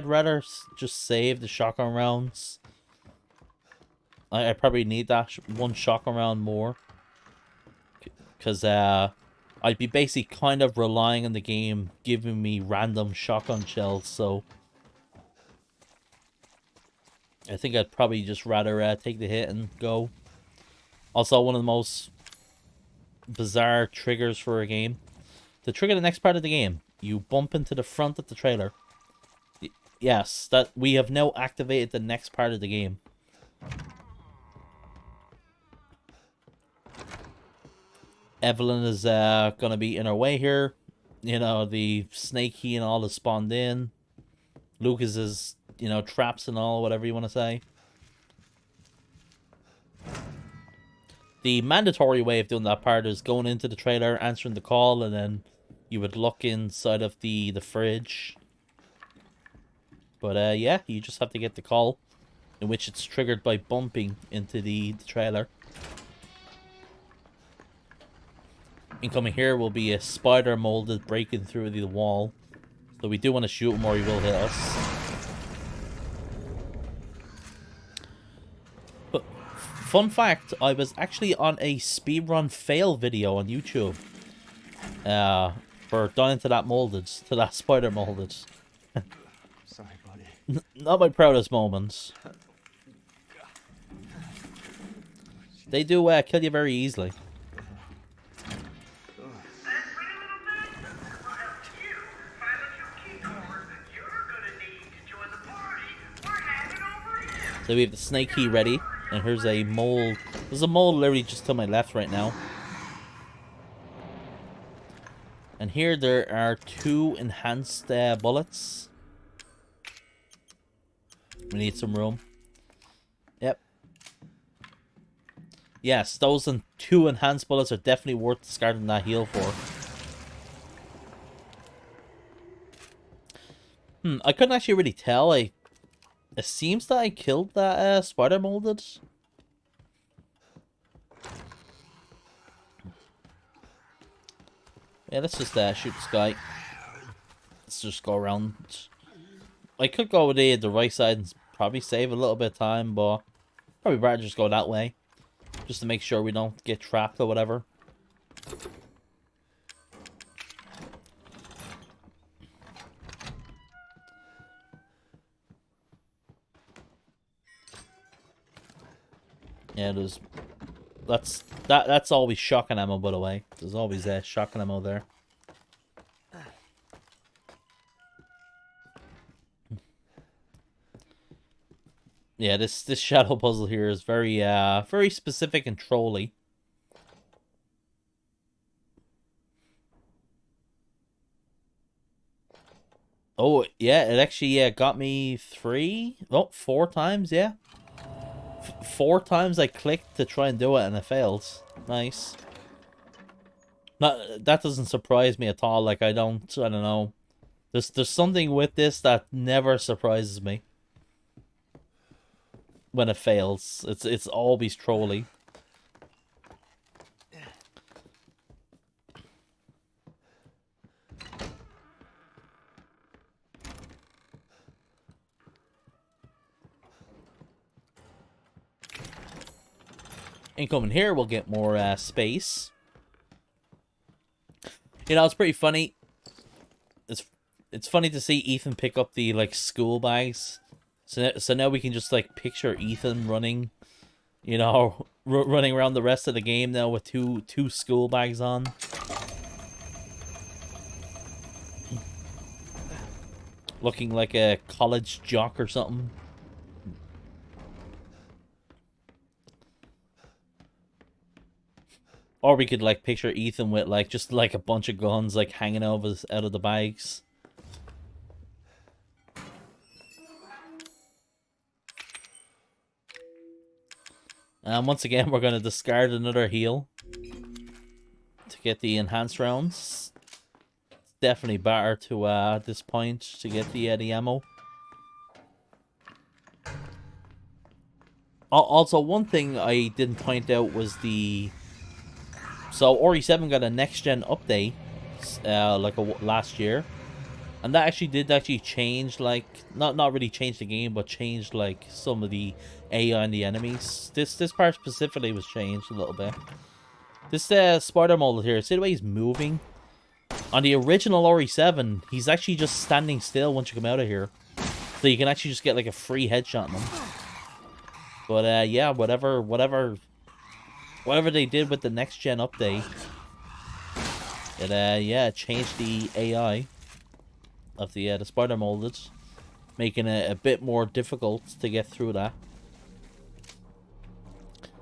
rather just save the shotgun rounds. I probably need that one shotgun round more. Because I'd be basically kind of relying on the game giving me random shotgun shells, so I think I'd probably just rather take the hit and go. Also, one of the most bizarre triggers for a game. To trigger the next part of the game, you bump into the front of the trailer. Yes, that we have now activated the next part of the game. Evelyn is going to be in her way here. The snake key and all is spawned in. Lucas is, traps and all, whatever you want to say. The mandatory way of doing that part is going into the trailer, answering the call, and then you would look inside of the fridge. But yeah, you just have to get the call, in which it's triggered by bumping into the trailer. Incoming here will be a spider molded breaking through the wall. So we do want to shoot him or he will hit us. But fun fact, I was actually on a speedrun fail video on YouTube. For dying to that spider molded. Sorry, buddy. Not my proudest moments. They do kill you very easily. So we have the snake key ready, and here's a mole. There's a mole literally just to my left right now. And here there are 2 enhanced bullets. We need some room. Yep. Yes, those 2 enhanced bullets are definitely worth discarding that heal for. I couldn't actually really tell. It seems that I killed that spider molded. Yeah, let's just shoot this guy. Let's just go around. I could go with the right side and probably save a little bit of time, but probably better just go that way. Just to make sure we don't get trapped or whatever. Yeah, that's always shotgun ammo, by the way. There's always shotgun ammo there. Yeah, this shadow puzzle here is very very specific and trolly. Oh, yeah, it actually got me 4 times, yeah. 4 times I clicked to try and do it and it failed. Nice. Not, that doesn't surprise me at all. Like, I don't know. There's something with this that never surprises me when it fails. It's always trolly. Incoming here, we'll get more space. You know, it's pretty funny. It's funny to see Ethan pick up the like school bags. So now we can just like picture Ethan running, you know, running around the rest of the game now with two school bags on. Looking like a college jock or something. Or we could like picture Ethan with like just like a bunch of guns like hanging out of the bags. And once again, we're going to discard another heal to get the enhanced rounds. It's definitely better to at this point to get the ammo. Also, one thing I didn't point out was so RE7 got a next gen update last year, and that actually did change, like not really change the game, but changed like some of the AI and the enemies. This part specifically was changed a little bit. This spider model here, see the way he's moving? On the original RE7, he's actually just standing still once you come out of here, so you can actually just get like a free headshot on him. But yeah, whatever they did with the next gen update, it changed the AI of the spider molded, making it a bit more difficult to get through that.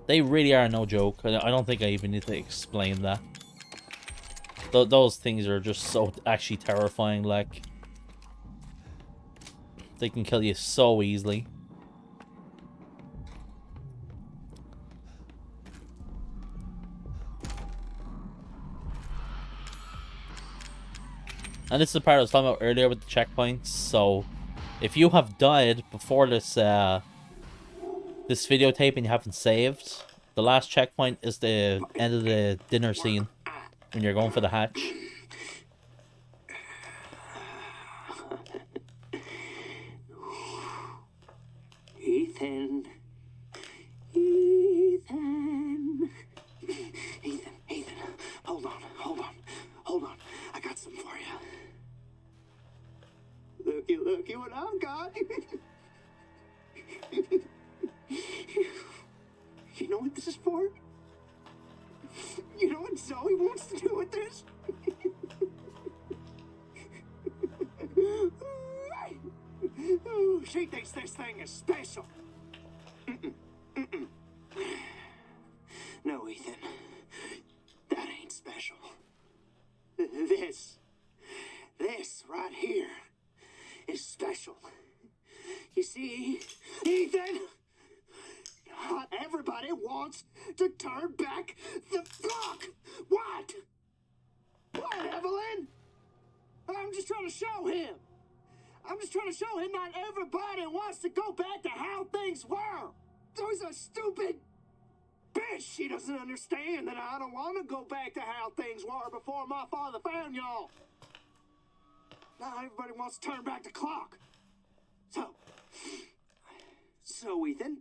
They really are no joke. I don't think I even need to explain that. Those things are just so actually terrifying. Like, they can kill you so easily. And this is the part I was talking about earlier with the checkpoints. So, if you have died before this this videotape and you haven't saved, the last checkpoint is the end of the dinner scene when you're going for the hatch. Ethan. Ethan. Ethan. Hold on. I got something for you. Looky what I've got. You know what this is for? You know what Zoe wants to do with this? She thinks this thing is special. No, Ethan. That ain't special. This right here is special. You see, Ethan, not everybody wants to turn back the clock. What? What, Evelyn? I'm just trying to show him. Not everybody wants to go back to how things were. There's a stupid bitch. She doesn't understand that I don't want to go back to how things were before my father found y'all. Now everybody wants to turn back the clock. So Ethan,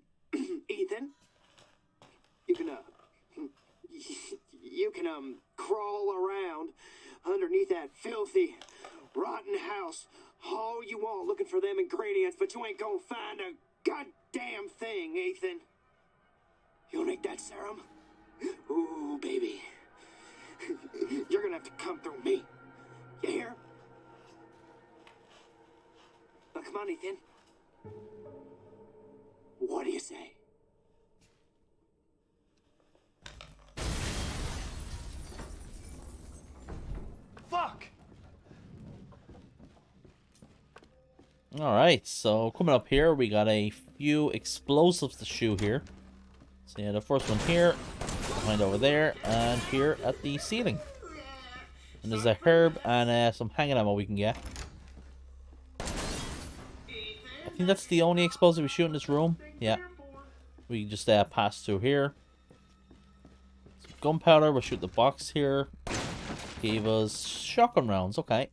you can crawl around underneath that filthy, rotten house all you want looking for them ingredients, but you ain't gonna find a goddamn thing, Ethan. You'll need that serum? Ooh, baby. You're gonna have to come through me. You hear? Now, come on, Ethan. What do you say? Fuck! Alright, so coming up here, we got a few explosives to shoot here. So yeah, the first one here, behind over there, and here at the ceiling. And there's a herb and some hanging ammo we can get. I think that's the only explosive we shoot in this room. Yeah. We can just pass through here. Some gunpowder, we'll shoot the box here. Gave us shotgun rounds, okay.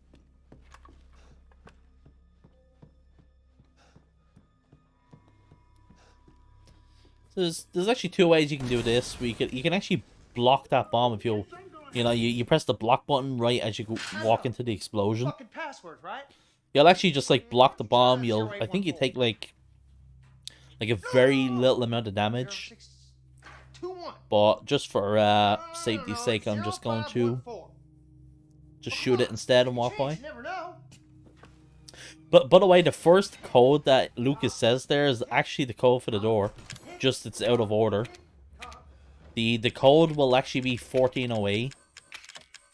So there's actually two ways you can do this. You can actually block that bomb if you press the block button right as you walk into the explosion. Fucking password, right? You'll actually just like block the bomb. I think you take like a very little amount of damage. But just for safety's sake, I'm just going to just shoot it instead and walk by. But by the way, the first code that Lucas says there is actually the code for the door. Just it's out of order. The code will actually be 1408.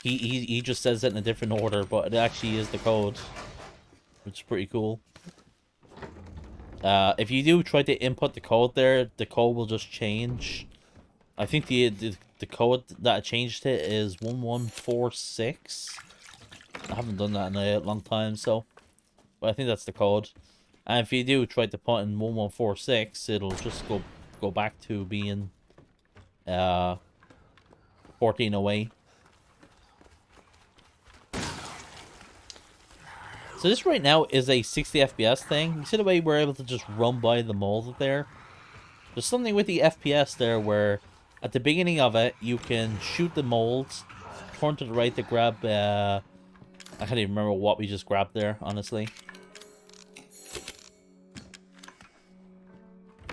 He just says it in a different order, but it actually is the code, which is pretty cool. If you do try to input the code there, the code will just change. I think the code that I changed it is 1146. I haven't done that in a long time, so, but I think that's the code. And if you do try to put in 1146, it'll just go back to being 1408. So this right now is a 60 FPS thing. You see the way we're able to just run by the mold there? There's something with the FPS there where at the beginning of it, you can shoot the molds, turn to the right to grab, I can't even remember what we just grabbed there, honestly.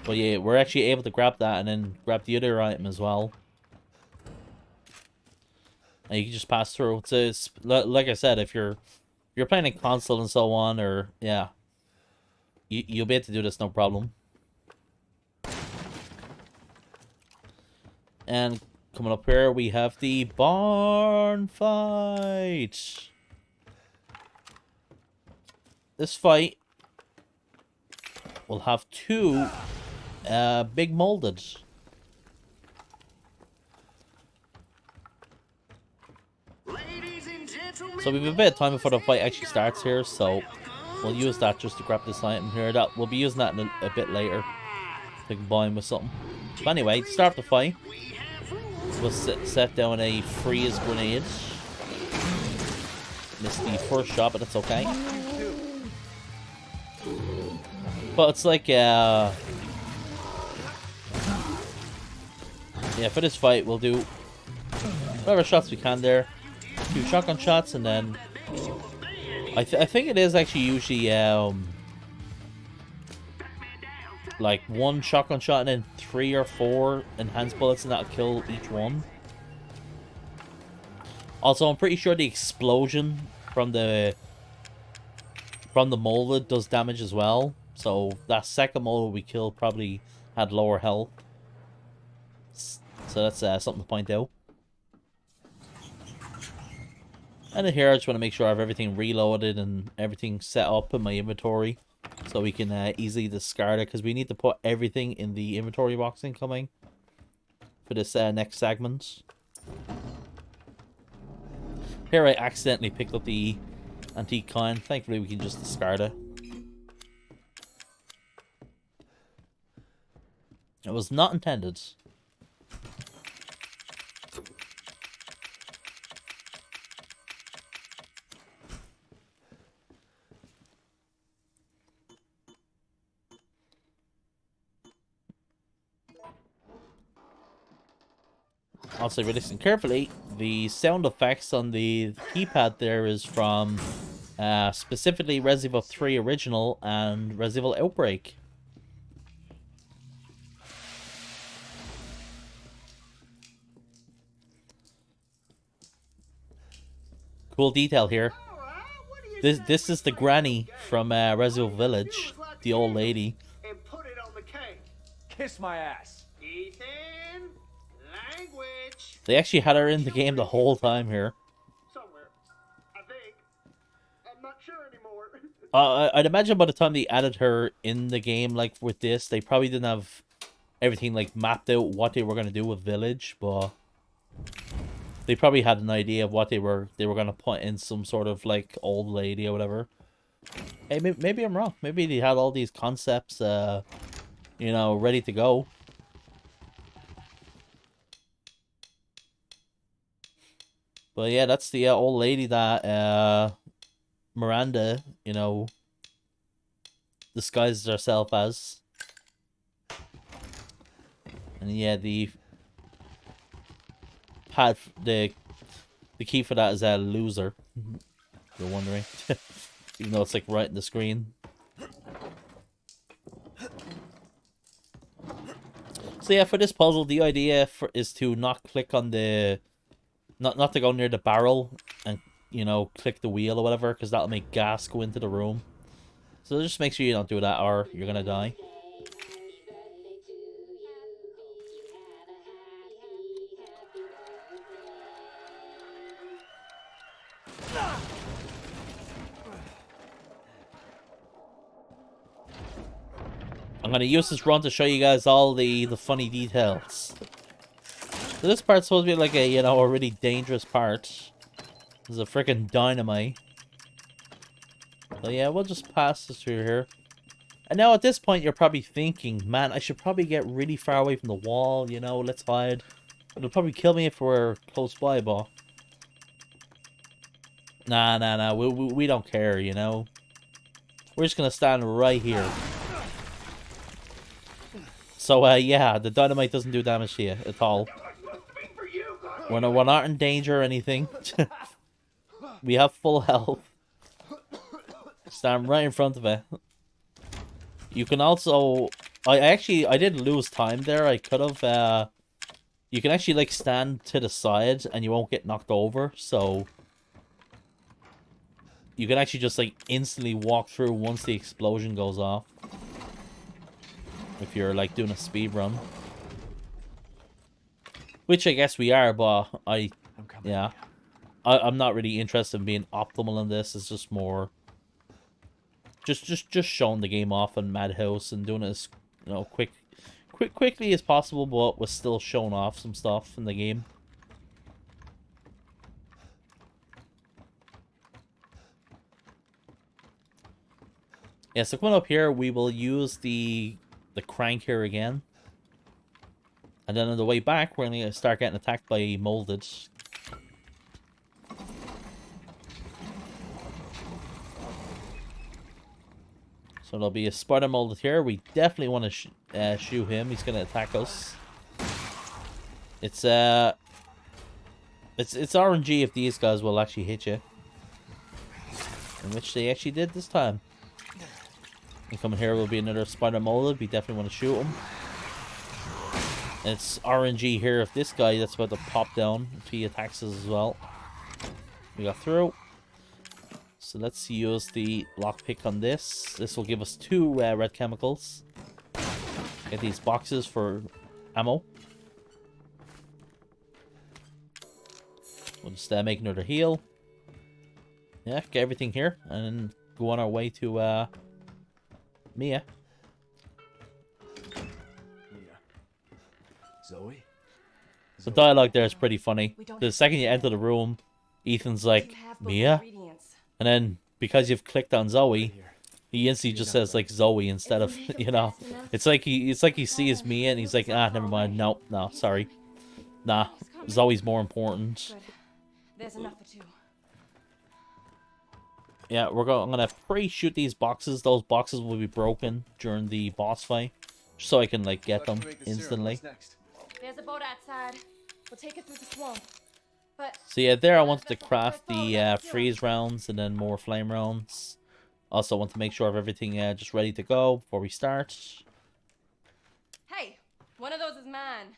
But yeah, we're actually able to grab that and then grab the other item as well. And you can just pass through. So it's, like I said, if you're playing a console and so on, or yeah, you'll be able to do this no problem. And coming up here, we have the barn fight. This fight will have two big molded. So we have a bit of time before the fight actually starts here, so we'll use that just to grab this item here. That we'll be using that in a bit later to combine with something. But anyway, to start the fight, we'll set down a freeze grenade. Missed the first shot, but that's okay. But it's like yeah, for this fight we'll do whatever shots we can there. 2 shotgun shots, and then I think it is actually usually like 1 shotgun shot and then 3 or 4 enhanced bullets, and that'll kill each one. Also, I'm pretty sure the explosion from the molded does damage as well. So that second molded we killed probably had lower health. So that's something to point out. And then here I just want to make sure I have everything reloaded and everything set up in my inventory, so we can easily discard it, because we need to put everything in the inventory box incoming for this next segment. Here I accidentally picked up the antique coin. Thankfully we can just discard it. It was not intended. Also, if you listen carefully, the sound effects on the keypad there is from specifically Resident Evil 3 Original and Resident Evil Outbreak. Cool detail here. This is the granny from Resident Evil Village, the old lady. And put it on the cake. Kiss my ass. Ethan, language. They actually had her in the game the whole time here. Somewhere, I think. I'm not sure anymore. I'd imagine by the time they added her in the game, like with this, they probably didn't have everything like mapped out what they were gonna do with Village, but they probably had an idea of what they were gonna put in some sort of like old lady or whatever. Hey, maybe I'm wrong. Maybe they had all these concepts, you know, ready to go. But yeah, that's the old lady that Miranda, you know, disguises herself as. And yeah, the key for that is a loser. If you're wondering. Even though it's like right in the screen. So yeah, for this puzzle, the idea is to not click on the... Not to go near the barrel and, you know, click the wheel or whatever, because that'll make gas go into the room. So just make sure you don't do that or you're gonna die. I'm gonna use this run to show you guys all the funny details. So this part's supposed to be like a, you know, a really dangerous part. There's a freaking dynamite. So yeah, we'll just pass this through here. And now at this point, you're probably thinking, man, I should probably get really far away from the wall, you know, let's hide. It'll probably kill me if we're close by, but... Nah, we don't care, you know. We're just gonna stand right here. So, yeah, the dynamite doesn't do damage to you at all. We're not in danger or anything. We have full health. Stand right in front of it. You can also... I did lose time there. I could have... you can actually, like, stand to the side and you won't get knocked over, so... You can actually just, like, instantly walk through once the explosion goes off. If you're, like, doing a speed run. Which I guess we are, but yeah. I'm not really interested in being optimal in this. It's just more... Just showing the game off in Madhouse and doing it as, you know, quickly as possible, but was still showing off some stuff in the game. Yeah, so coming up here, we will use the crank here again. And then on the way back, we're going to start getting attacked by molded. So there'll be a spider molded here. We definitely want to shoot him. He's going to attack us. It's RNG if these guys will actually hit you. In which they actually did this time. And coming here will be another spider molded. We definitely want to shoot him. And it's RNG here if this guy that's about to pop down, if he attacks us as well. We got through. So let's use the lockpick on this. This will give us 2 red chemicals. Get these boxes for ammo. We'll just make another heal. Yeah, get everything here. And then go on our way to Mia. Zoe? The dialogue there is pretty funny. The second you enter the room, Ethan's like, Mia? And then, because you've clicked on Zoe, he instantly just says, like, Zoe instead of, you know. It's like he sees Mia and he's like, ah, never mind. No, sorry. Nah, Zoe's more important. There's enough for 2. Yeah, I'm gonna pre-shoot these boxes. Those boxes will be broken during the boss fight. Just so I can, like, get them instantly. There's a boat outside. We'll take it through the swamp. But so yeah, there I wanted to craft the freeze rounds and then more flame rounds. Also want to make sure I have everything just ready to go before we start. hey, one of those is mine.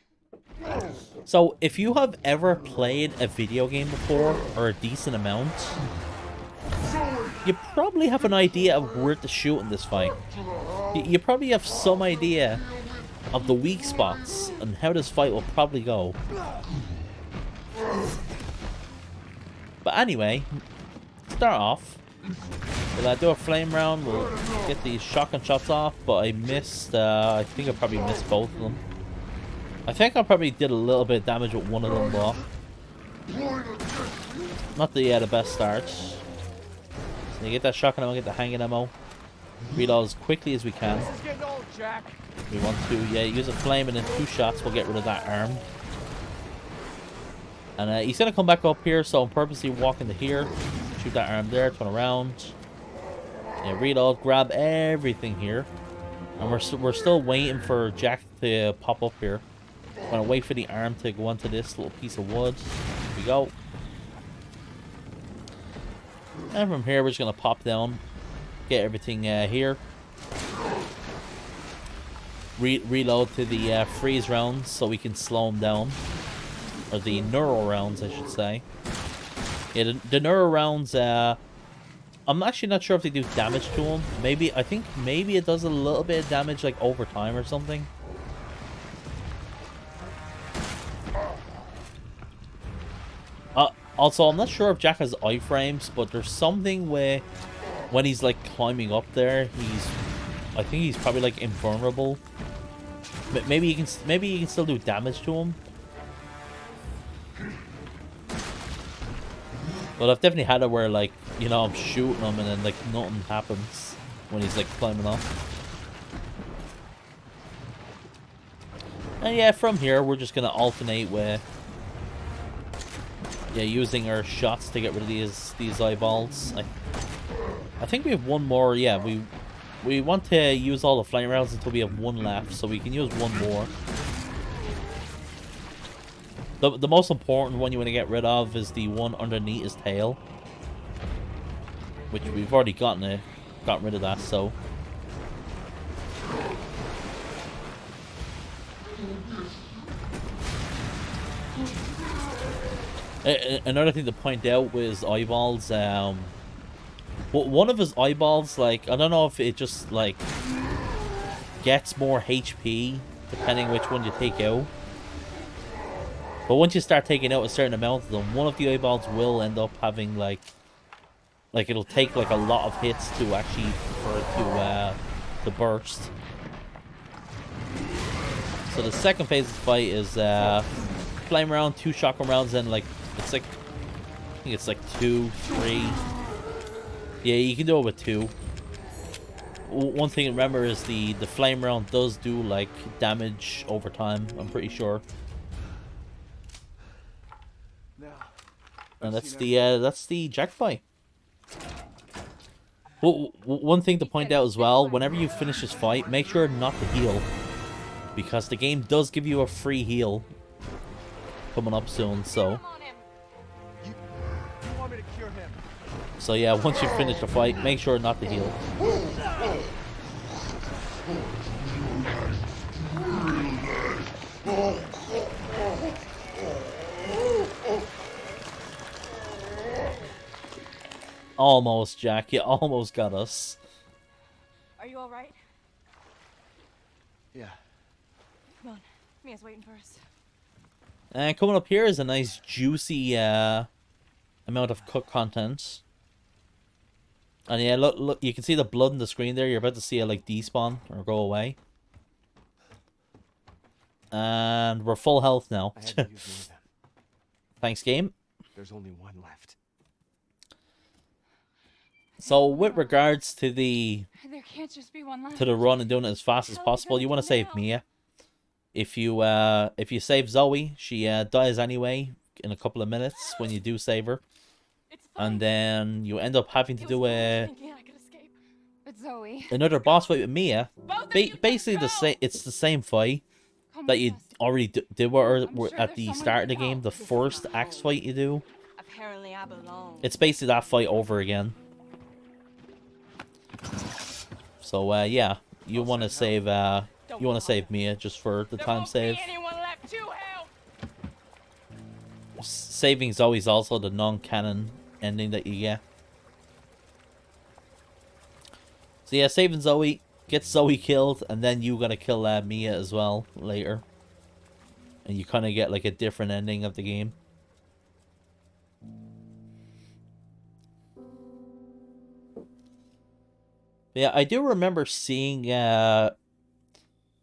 So if you have ever played a video game before, or a decent amount, you probably have an idea of where to shoot in this fight. You probably have some idea of the weak spots and how this fight will probably go. But anyway, start off. We'll do a flame round. We'll get these shotgun shots off, but I missed. I think I probably missed both of them. I think I probably did a little bit of damage with one of them, but not the best start. So you get that shotgun ammo, get the hanging ammo. Reload as quickly as we can. This is getting old, Jack. We want to, use a flame and then 2 shots. We'll get rid of that arm. And he's gonna come back up here, so I'm purposely walking to here. Shoot that arm there. Turn around. Yeah, reload. Grab everything here. And we're still waiting for Jack to pop up here. I'm gonna wait for the arm to go onto this little piece of wood. Here we go. And from here, we're just gonna pop down. Get everything here. Reload to the freeze rounds so we can slow them down. Or the neural rounds, I should say. Yeah, the neural rounds, I'm actually not sure if they do damage to them. I think maybe it does a little bit of damage, like, over time or something. Also, I'm not sure if Jack has iframes, but there's something where when he's, like, climbing up there, I think he's probably, like, invulnerable. Maybe you can still do damage to him. But I've definitely had it where, like, you know, I'm shooting him and then, like, nothing happens when he's, like, climbing up. And yeah, from here, we're just gonna alternate with, using our shots to get rid of these eyeballs. I think we have one more. Yeah, we want to use all the flame rounds until we have one left, so we can use one more. The most important one you want to get rid of is the one underneath his tail, which we've already gotten rid of that. So another thing to point out was eyeballs. One of his eyeballs, like, I don't know if it just, like, gets more HP depending which one you take out. But once you start taking out a certain amount of them, one of the eyeballs will end up having, like it'll take, like, a lot of hits to actually, for it to burst. So the second phase of the fight is, flame round, 2 shotgun rounds, and, like, it's like, I think it's like 2, 3. Yeah, you can do it with 2. One thing to remember is the flame round does do, like, damage over time, I'm pretty sure. And that's the Jack fight. Well, one thing to point out as well, whenever you finish this fight, make sure not to heal, because the game does give you a free heal coming up soon. So yeah, once you finish the fight, make sure not to heal. Almost, Jack. You almost got us. Are you all right? Yeah. Come on. Mia's waiting for us. And coming up here is a nice juicy amount of cooked content. And yeah, look, you can see the blood on the screen there. You're about to see it, like, despawn or go away. And we're full health now. I had to use one of them. Thanks, game. There's only one left. So with regards to the There can't just be one left. to the run and doing it as fast as possible, you want to save Mia. If you save Zoe, she dies anyway in a couple of minutes when you do save her, and then you end up having to do But Zoe. another boss fight with Mia. Basically the same. It's the same fight that you already did with her at the start of the game. The first axe fight you do. Apparently I belong. It's basically that fight over again. So yeah, you want to save Mia just for the time save. Saving Zoe's also the non-canon ending that you get. So yeah, saving Zoe, get Zoe killed, and then you gotta kill Mia as well later. And you kind of get, like, a different ending of the game. Yeah, I do remember seeing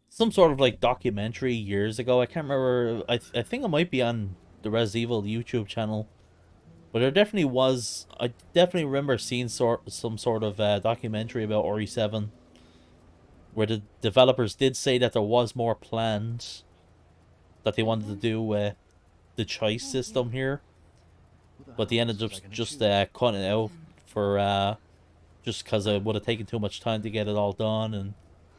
some sort of like documentary years ago. I can't remember. I think it might be on the Res Evil YouTube channel, but there definitely was. I definitely remember seeing some sort of documentary about RE7, where the developers did say that there was more planned that they wanted to do with the choice system here, but they ended up just cutting it out for just because it would have taken too much time to get it all done, and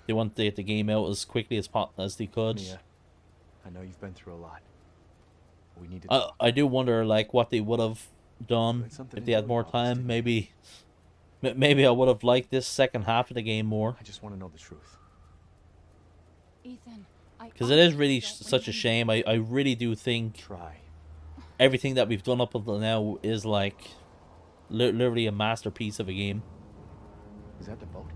they wanted to get the game out as quickly as they could. Mia, I know you've been through a lot. We need to I talk. I do wonder like what they would have done But something if they had into more all this, time. didn't you? Maybe I would have liked this second half of the game more. I just want to know the truth. Ethan, Because it is really such a shame. I really do think Try. everything that we've done up until now is like literally a masterpiece of a game. Is that the boat?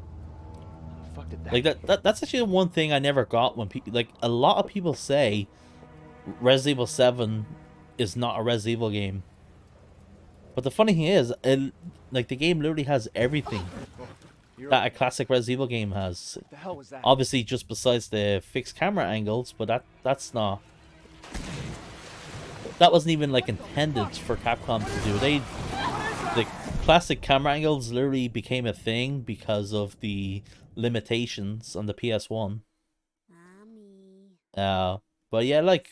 How the fuck did that? Like that's actually one thing I never got when people like a lot of people say Resident Evil 7 is not a Resident Evil game. But the funny thing is, like the game literally has everything that a classic Resident Evil game has. What the hell was that? Obviously, just besides the fixed camera angles, but that's not. That wasn't even like intended for Capcom to do. The classic camera angles literally became a thing because of the limitations on the PS1. But yeah, like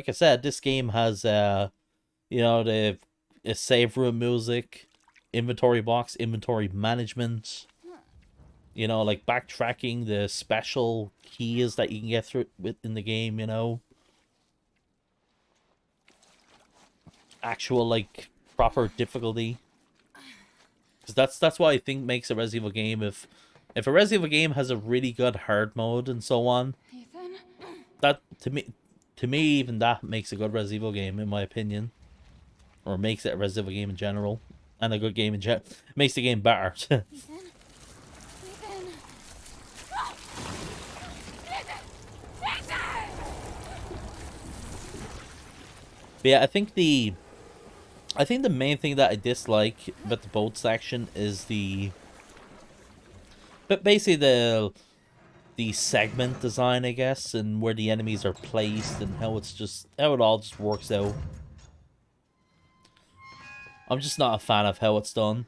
I said, this game has you know, the save room music, inventory box, inventory management. You know, like backtracking, the special keys that you can get through in the game. You know, actual like proper difficulty. Because that's what I think makes a Resident Evil game. If a Resident Evil game has a really good hard mode and so on, Ethan? that to me even that makes a good Resident Evil game in my opinion, or makes it a Resident Evil game in general, and a good game in general. Makes the game better. Ethan? Ethan? But yeah, I think the main thing that I dislike about the boat section is basically the segment design, I guess, and where the enemies are placed and how it all just works out. I'm just not a fan of how it's done.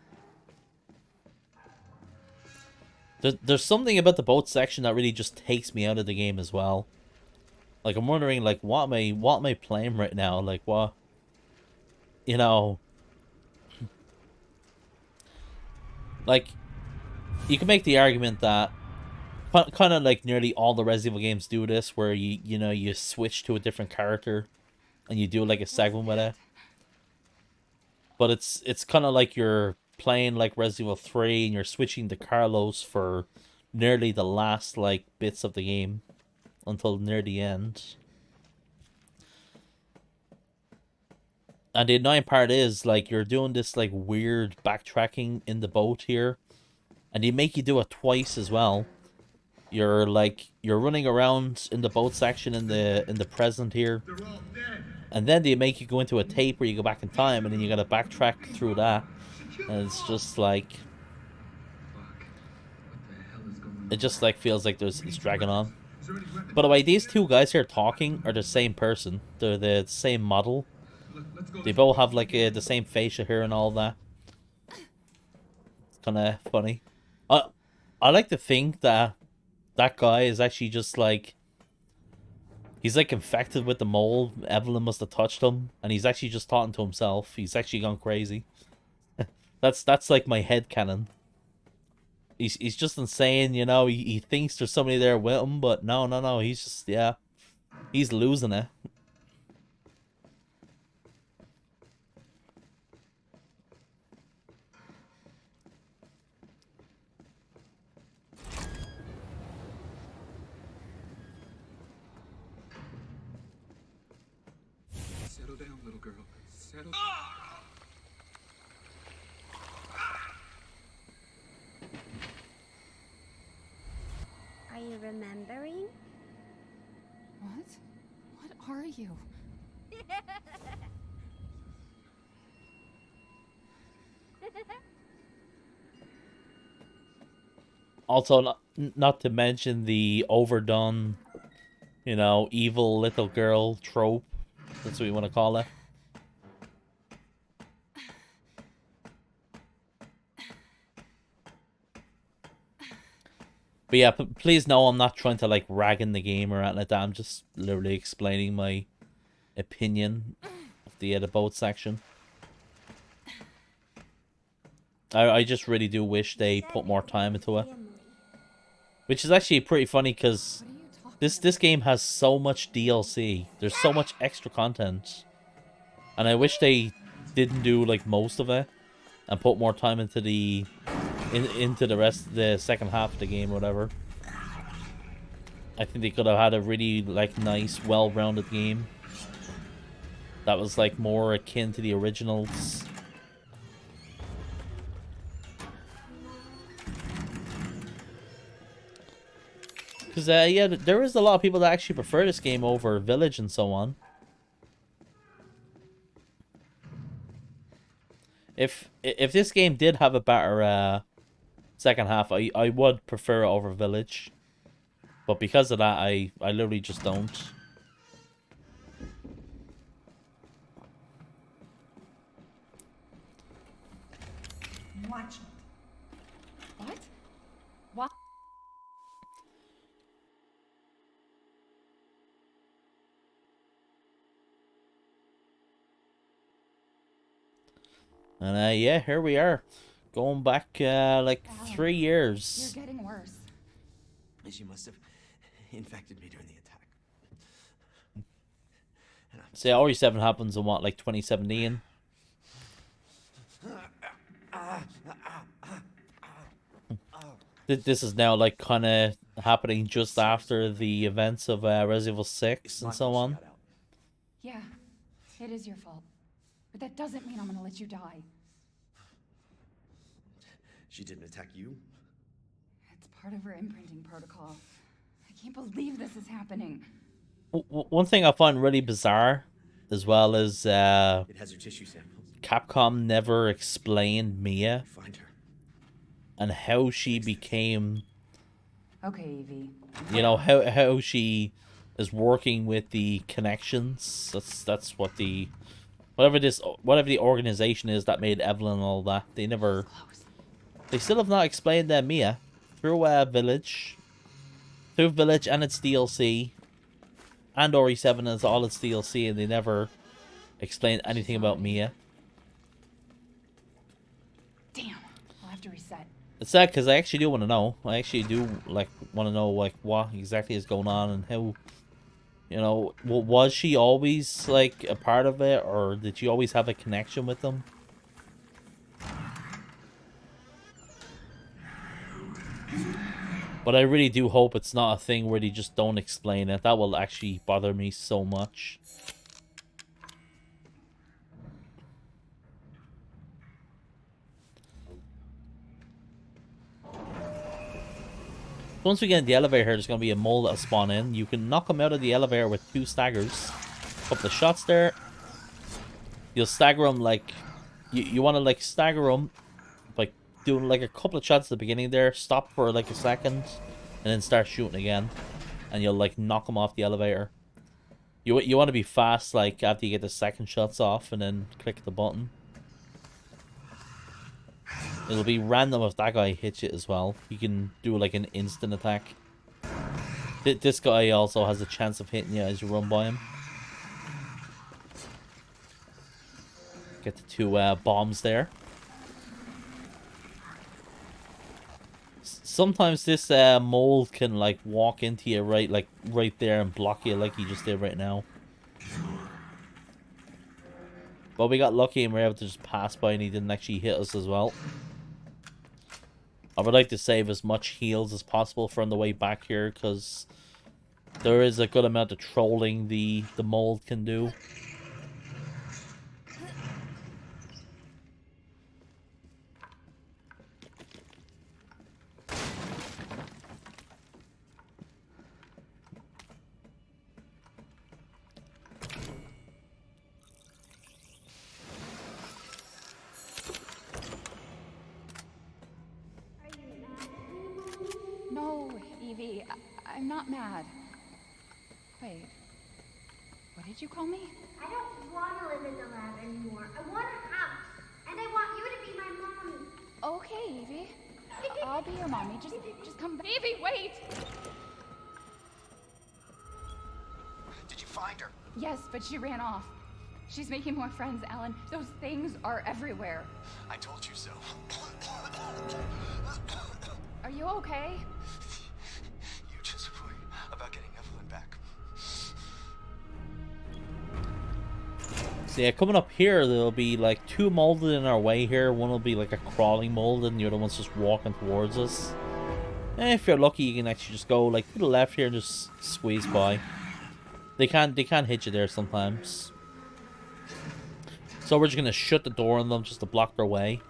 There's something about the boat section that really just takes me out of the game as well. Like I'm wondering, like, what am I playing right now? Like what, you know, like you can make the argument that kind of like nearly all the Resident Evil games do this, where you know you switch to a different character and you do like a segment with it. But it's kind of like you're playing like Resident Evil 3 and you're switching to Carlos for nearly the last like bits of the game until near the end. And the annoying part is like you're doing this like weird backtracking in the boat here, and they make you do it twice as well. You're running around in the boat section in the present here, and then they make you go into a tape where you go back in time, and then you gotta backtrack through that, and it's just like it just like feels like it's dragging on. By the way, these two guys here talking are the same person. They're the same model. They both have like the same facial hair and all that. It's kind of funny. I like to think that that guy is actually just like, he's like infected with the mold. Evelyn must have touched him, and he's actually just talking to himself. He's actually gone crazy. That's like my headcanon. He's just insane, you know. He thinks there's somebody there with him, but no. He's just, yeah, he's losing it. Settle down, little girl. Settle. Are you remembering? What? What are you? Also, not to mention the overdone, you know, evil little girl trope. That's what you want to call it. But yeah, please know I'm not trying to like rag in the game or anything like that. I'm just literally explaining my opinion of the boat section. I just really do wish they put more time into it. Which is actually pretty funny because this game has so much DLC. There's so much extra content. And I wish they didn't do like most of it and put more time into the into the rest, the second half of the game or whatever. I think they could have had a really like nice, well-rounded game that was like more akin to the originals. Because yeah, there is a lot of people that actually prefer this game over Village and so on. If this game did have a better second half, I would prefer it over Village. But because of that, I literally just don't. Watch it. What? What? And yeah, here we are. Going back like 3 years. You're getting worse. She must have infected me during the attack. See, RE7 happens in what, like 2017? This is now like kind of happening just after the events of Resident Evil 6 and so on. Yeah, it is your fault. But that doesn't mean I'm gonna let you die. She didn't attack you? It's part of her imprinting protocol. I can't believe this is happening. One thing I find really bizarre, as well as it has her tissue samples. Capcom never explained Mia Find her. and how she became. Okay, Evie. You know how she is working with the connections. That's what the whatever the organization is that made Evelyn and all that. They still have not explained Mia through Village. Through Village and its DLC. And RE7 as all its DLC, and they never explained anything about Mia. Damn, I'll have to reset. It's sad because I actually do want to know. I actually do like want to know like what exactly is going on and how. You know, was she always like a part of it, or did she always have a connection with them? But I really do hope it's not a thing where they just don't explain it. That will actually bother me so much. Once we get in the elevator here, there's going to be a mole that'll spawn in. You can knock him out of the elevator with 2 staggers. Couple of shots there. You'll stagger him like... You want to like stagger him by doing like a couple of shots at the beginning there. Stop for like a second. And then start shooting again. And you'll like knock him off the elevator. You want to be fast like after you get the second shots off. And then click the button. It'll be random if that guy hits it as well. You can do like an instant attack. This guy also has a chance of hitting you as you run by him. Get the 2 bombs there. Sometimes this mold can like walk into you right there and block you like he just did right now. But we got lucky and we were able to just pass by and he didn't actually hit us as well. I would like to save as much heals as possible from the way back here, because there is a good amount of trolling the mold can do. not mad. Wait. What did you call me? I don't want to live in the lab anymore. I want a house. And I want you to be my mommy. Okay, Evie. I'll be your mommy. Just come back. Evie, wait! Did you find her? Yes, but she ran off. She's making more friends, Alan. Those things are everywhere. I told you so. Are you okay? You just worry about getting Evelyn back. So yeah, coming up here, there'll be like 2 molded in our way here. One will be like a crawling molded, and the other one's just walking towards us. And if you're lucky, you can actually just go like to the left here and just squeeze by. They can't hit you there sometimes. So we're just gonna shut the door on them just to block their way.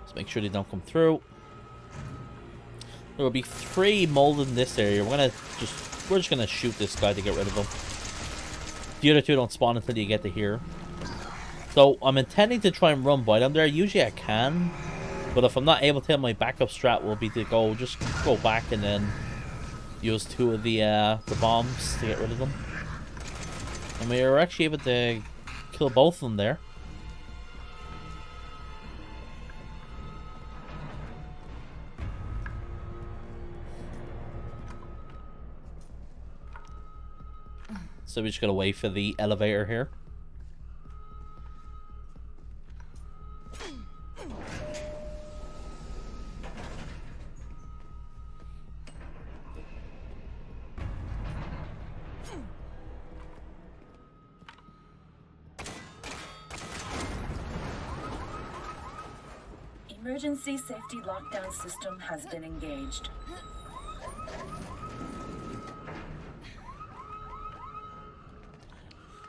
Just make sure they don't come through. There will be 3 molded in this area. We're just gonna shoot this guy to get rid of him. The other 2 don't spawn until you get to here. So I'm intending to try and run by them there. Usually I can, but if I'm not able to, my backup strat will be to just go back and then use 2 of the bombs to get rid of them. And we were actually able to kill both of them there. So we just gotta wait for the elevator here. Emergency safety lockdown system has been engaged.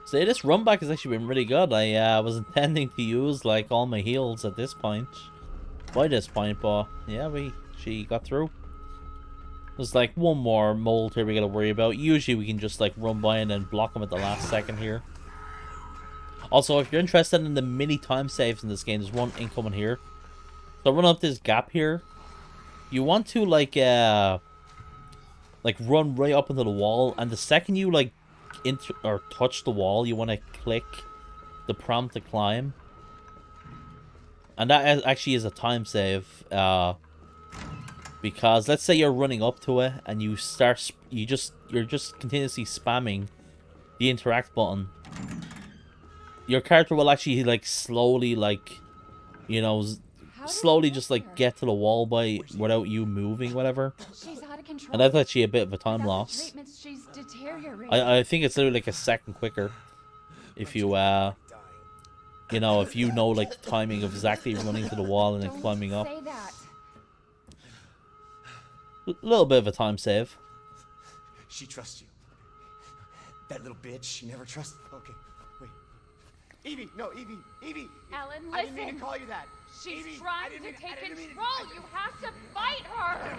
So this run back has actually been really good. I was intending to use like all my heals at this point. By this point, but yeah, she got through. There's like 1 more mold here we gotta worry about. Usually we can just like run by and then block them at the last second here. Also, if you're interested in the mini time saves in this game, there's 1 incoming here. So run up this gap here. You want to like run right up into the wall, and the second you like touch the wall, you want to click the prompt to climb, and that actually is a time save. Because let's say you're running up to it and you're just continuously spamming the interact button. Your character will actually like slowly slowly just like get to the wall without you moving, whatever. She's out of control. And that's actually a bit of a time loss. She's deteriorating. I think it's literally like a second quicker if you if you know like the timing of exactly running to the wall and then climbing up. Say that. A little bit of a time save. She trusts you. That little bitch, she never trusts. Okay, wait. Evie, no, Evie. Alan, listen. I didn't mean to call you that. She's Evie, trying to take control. You have to fight her.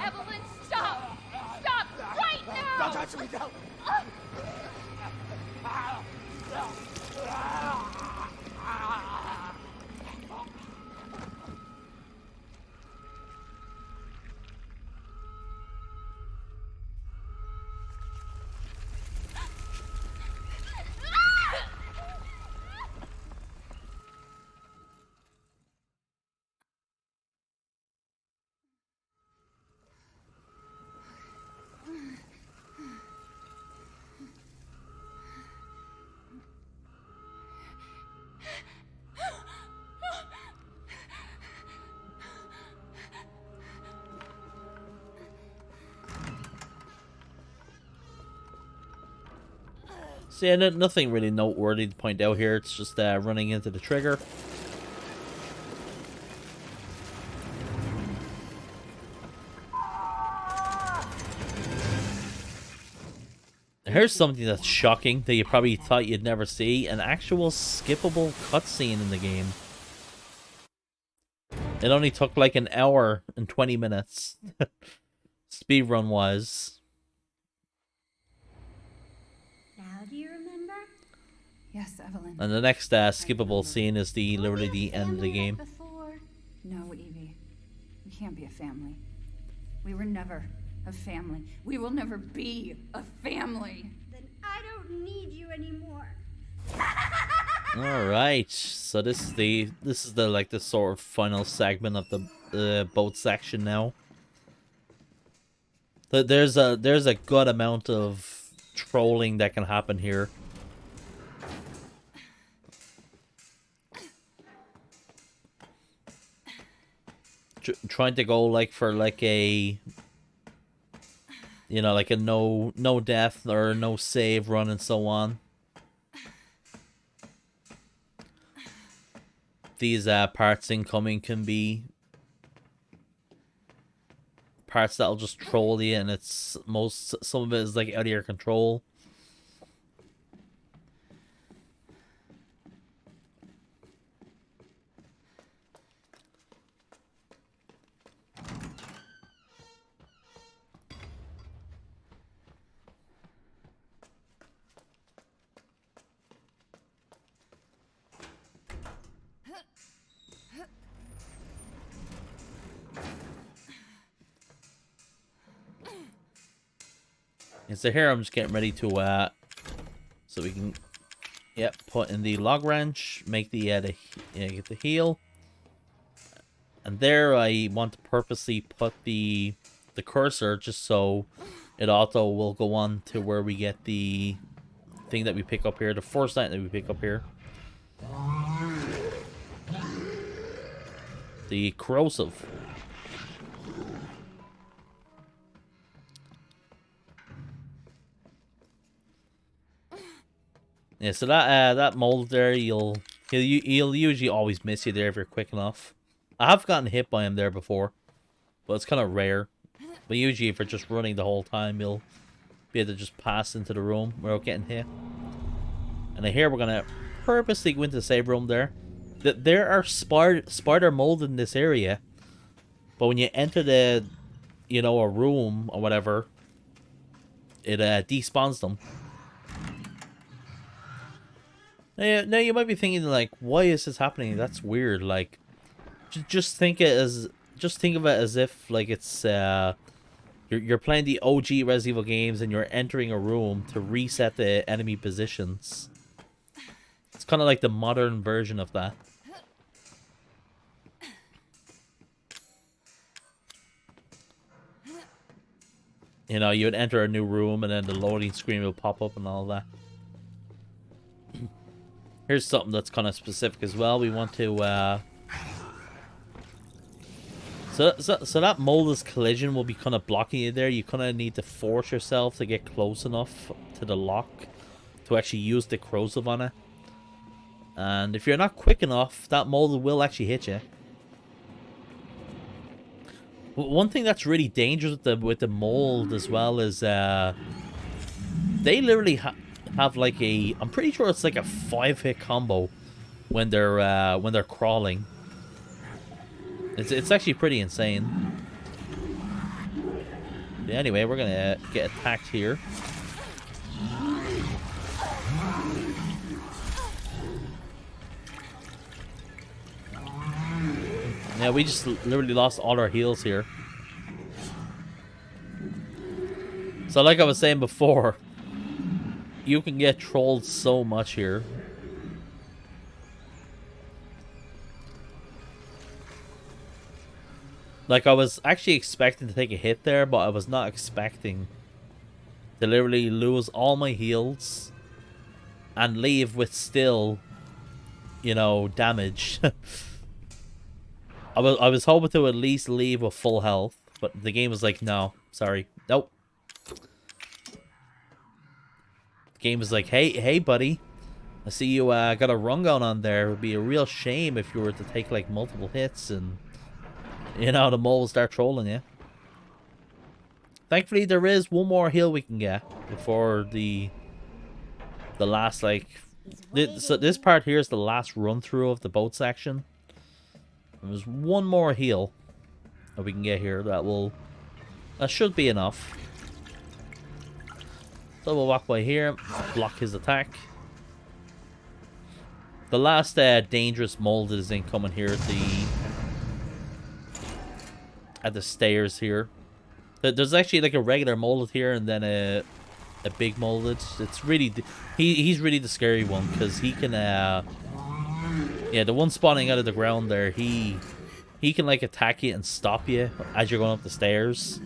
Evelyn, stop! Stop right now! Don't touch me, don't! So yeah, nothing really noteworthy to point out here. It's just running into the trigger. Here's something that's shocking that you probably thought you'd never see. An actual skippable cutscene in the game. It only took like an hour and 20 minutes. Speedrun wise. Now do you remember? Yes, Evelyn. And the next skippable scene is literally the end of the game. No, Evie. We can't be a family. We were never a family. We will never be a family. Then I don't need you anymore. All right, so this is the like the sort of final segment of the boat section now. There's a good amount of trolling that can happen here. Trying to go like for like a, you know, like a no death or no save run and so on. These parts incoming can be parts that'll just troll you, and some of it is like out of your control. And so here I'm just getting ready to so we can put in the log wrench, make the get the heal. And there I want to purposely put the cursor just so it auto will go on to where we get the thing that we pick up here, the first item that we pick up here. The corrosive. Yeah, so that mold there, he'll usually always miss you there if you're quick enough. I have gotten hit by him there before, but it's kind of rare. But usually if you're just running the whole time, you'll be able to just pass into the room without getting hit. And here we're gonna purposely go into the save room there. There are spider mold in this area, but when you enter the, you know, a room or whatever, it despawns them. Now you might be thinking like, why is this happening? That's weird. Like, just think of it as if like it's you're playing the OG Resident Evil games and you're entering a room to reset the enemy positions. It's kind of like the modern version of that. You know, you would enter a new room and then the loading screen will pop up and all that. Here's something that's kind of specific as well. We want to so that moldless collision will be kind of blocking you there. You kind of need to force yourself to get close enough to the lock to actually use the corrosive on it. And if you're not quick enough, that mold will actually hit you. One thing that's really dangerous with the mold as well is they literally have like a, I'm pretty sure it's like a 5-hit combo when they're crawling. It's actually pretty insane. But anyway, we're gonna get attacked here. Yeah, we just literally lost all our heals here. So like I was saying before, you can get trolled so much here. Like, I was actually expecting to take a hit there, but I was not expecting to literally lose all my heals and leave with still, you know, damage. I was hoping to at least leave with full health, but the game was like, no, sorry, nope. The game was like, hey, buddy, I see you got a run going on there. It would be a real shame if you were to take like multiple hits and, you know, the mole will start trolling you. Thankfully, there is one more heal we can get before the last, like, so this part here is the last run through of the boat section. There's one more heal that we can get here that should be enough. So we'll walk by here, block his attack. The last dangerous mold is incoming here at the stairs here. There's actually like a regular molded here and then a big molded. It's really he's really the scary one because he can yeah, the one spawning out of the ground there, he can like attack you and stop you as you're going up the stairs.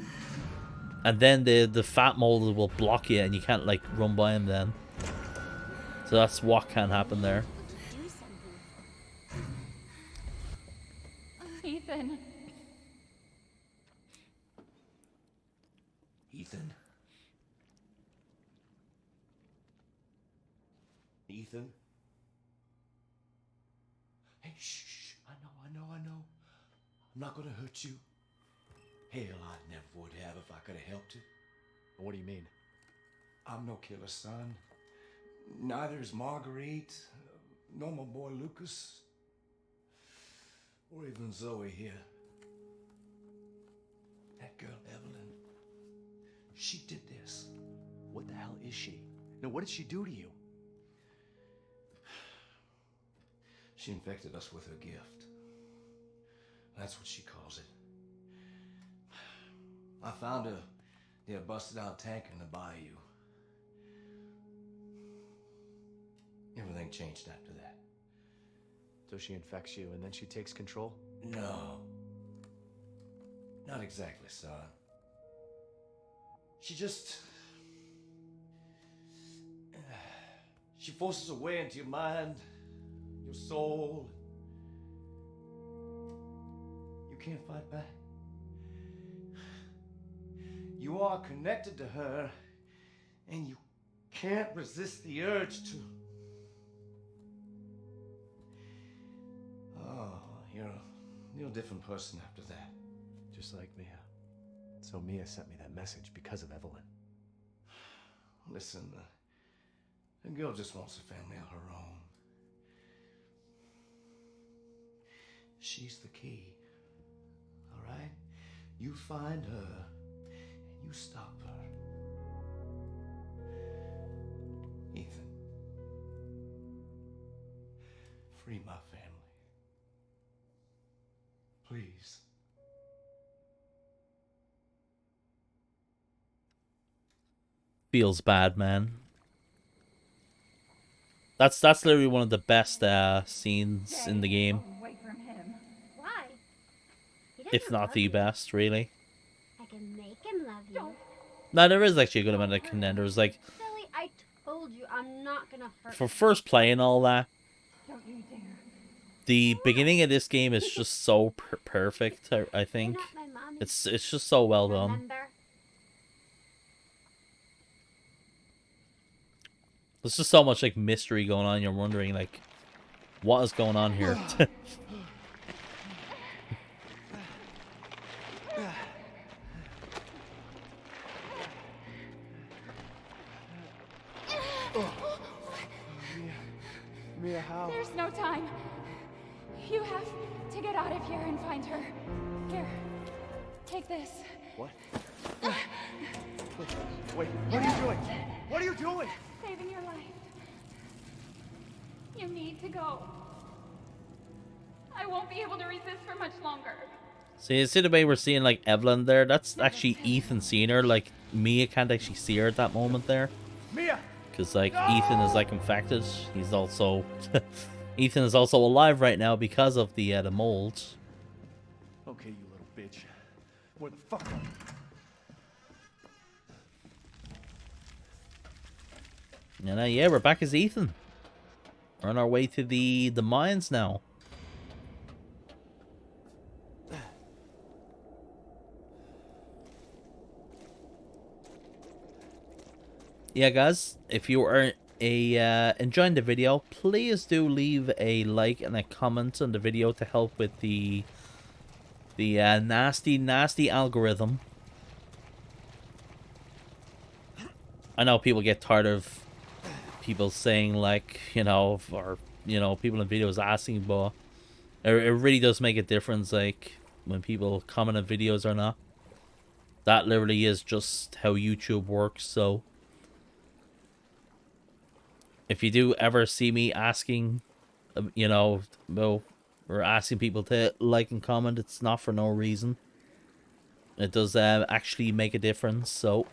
And then the fat molded will block you and you can't like run by him then. So that's what can happen there. Ethan. Ethan? Ethan? Hey, shh. I know. I'm not gonna hurt you. Hell, I never would have if I could have helped you. What do you mean? I'm no killer, son. Neither is Marguerite, nor my boy Lucas, or even Zoe here. That girl, Evelyn, she did this. What the hell is she? Now, what did she do to you? She infected us with her gift. That's what she calls it. I found her near a busted out tanker in the bayou. Everything changed after that. So she infects you and then she takes control? No. Not exactly, son. She just... She forces her way into your mind, your soul. You can't fight back. You are connected to her, and you can't resist the urge to... Oh, you're a different person after that. Just like Mia. So Mia sent me that message because of Evelyn. Listen, the girl just wants a family of her own. She's the key, all right? You find her, and you stop her. Ethan, free my family. Please. Feels bad, man. That's literally one of the best scenes in the game. Away from him. Why? He If doesn't not love the you. best, really. I can make him love you. No, there is actually a good amount of contenders. Like, Silly, I told you I'm not gonna hurt for you. first play and all that, Don't you dare. the beginning of this game is just so perfect, I think. You're not my mommy. It's just so well done. Remember? There's just so much, like, mystery going on. You're wondering, like, what is going on here? Mia, how? There's no time. You have to get out of here and find her. Here, take this. What? Wait, what are you doing? What are you doing? Saving your life. You need to go. I won't be able to resist for much longer. See the way we're seeing, like, Evelyn there? That's actually Ethan seeing her. Like, Mia can't actually see her at that moment there. Mia! Because, like, Ethan is, like, infected. He's also... Ethan is also alive right now because of the mold. Okay, you little bitch. Where the fuck are you? And yeah, we're back as Ethan. We're on our way to the mines now. Yeah, guys, if you are enjoying the video, please do leave a like and a comment on the video to help with the nasty algorithm. I know people get tired of people saying, like, you know, or, you know, people in videos asking, but it really does make a difference, like, when people comment on videos or not. That literally is just how YouTube works. So if you do ever see me asking You know, well, we're asking people to like and comment. It's not for no reason. It does actually make a difference, so...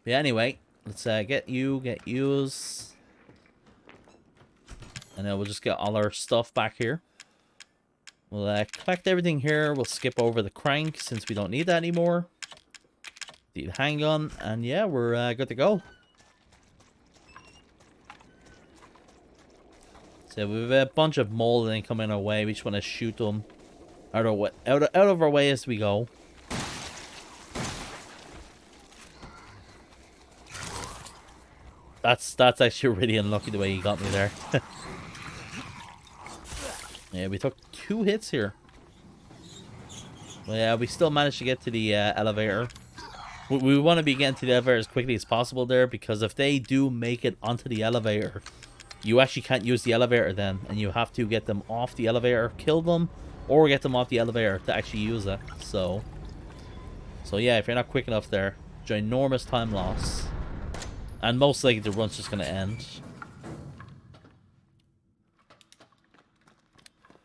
Yeah, anyway, let's get yous. And then we'll just get all our stuff back here. We'll collect everything here. We'll skip over the crank since we don't need that anymore. The handgun, and yeah, we're good to go. So we have a bunch of molding coming our way. We just want to shoot them out of our way as we go. That's actually really unlucky the way he got me there. Yeah, we took 2 hits here. Well, yeah, we still managed to get to the elevator. We want to be getting to the elevator as quickly as possible there, because if they do make it onto the elevator, you actually can't use the elevator then, and you have to get them off the elevator, kill them, or get them off the elevator to actually use it. So yeah, if you're not quick enough there, ginormous time loss. And most likely the run's just going to end.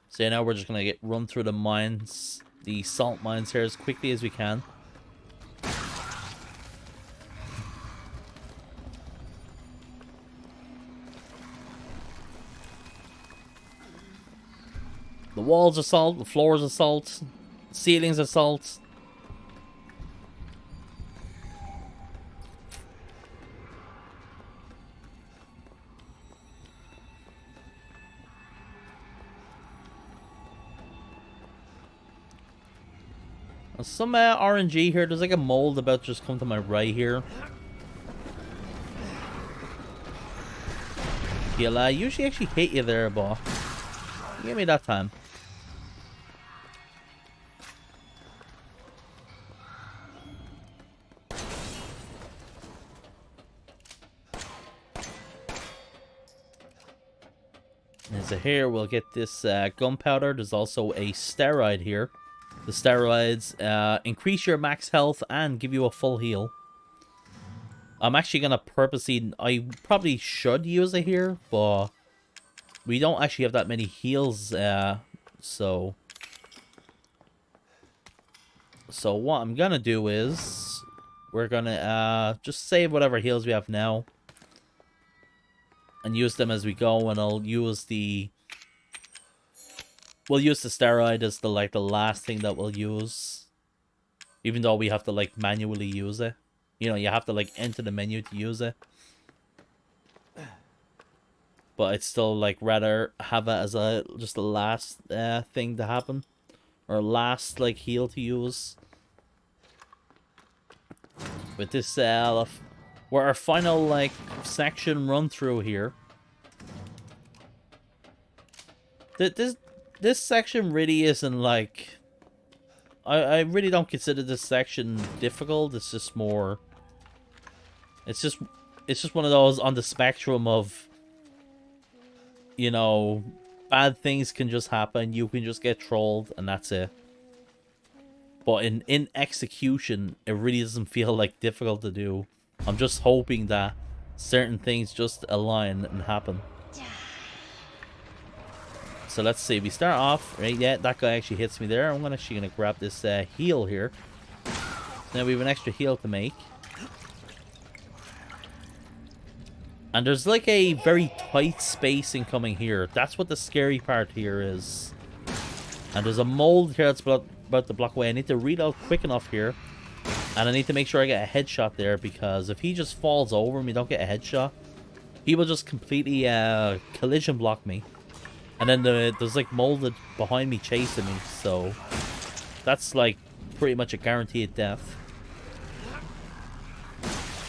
So yeah, now we're just going to run through the mines, the salt mines here as quickly as we can. The walls are salt, the floors are salt, ceilings are salt. Some RNG here. There's like a mold about to just come to my right here. He'll usually actually hit you there, but give me that time. And so here we'll get this gunpowder. There's also a steroid here. The steroids increase your max health and give you a full heal. I'm actually going to purposely... I probably should use it here, but we don't actually have that many heals, so what I'm going to do is we're going to just save whatever heals we have now and use them as we go, and I'll use the... We'll use the steroid as the last thing that we'll use. Even though we have to manually use it. You know, you have to enter the menu to use it. But it's still rather have it as just the last thing to happen. Or last heal to use. With this we're our final section run through here. This section really isn't I really don't consider this section difficult. It's just more... It's just one of those on the spectrum of... You know, bad things can just happen. You can just get trolled, and that's it. But in execution, it really doesn't feel difficult to do. I'm just hoping that certain things just align and happen. So let's see. We start off, right? Yeah, that guy actually hits me there. I'm actually gonna grab this heal here. Now we have an extra heal to make. And there's a very tight spacing coming here. That's what the scary part here is. And there's a mold here that's about to block away. I need to reload quick enough here. And I need to make sure I get a headshot there, because if he just falls over and we don't get a headshot, he will just completely collision block me. And then there's molded behind me chasing me, so that's pretty much a guaranteed death.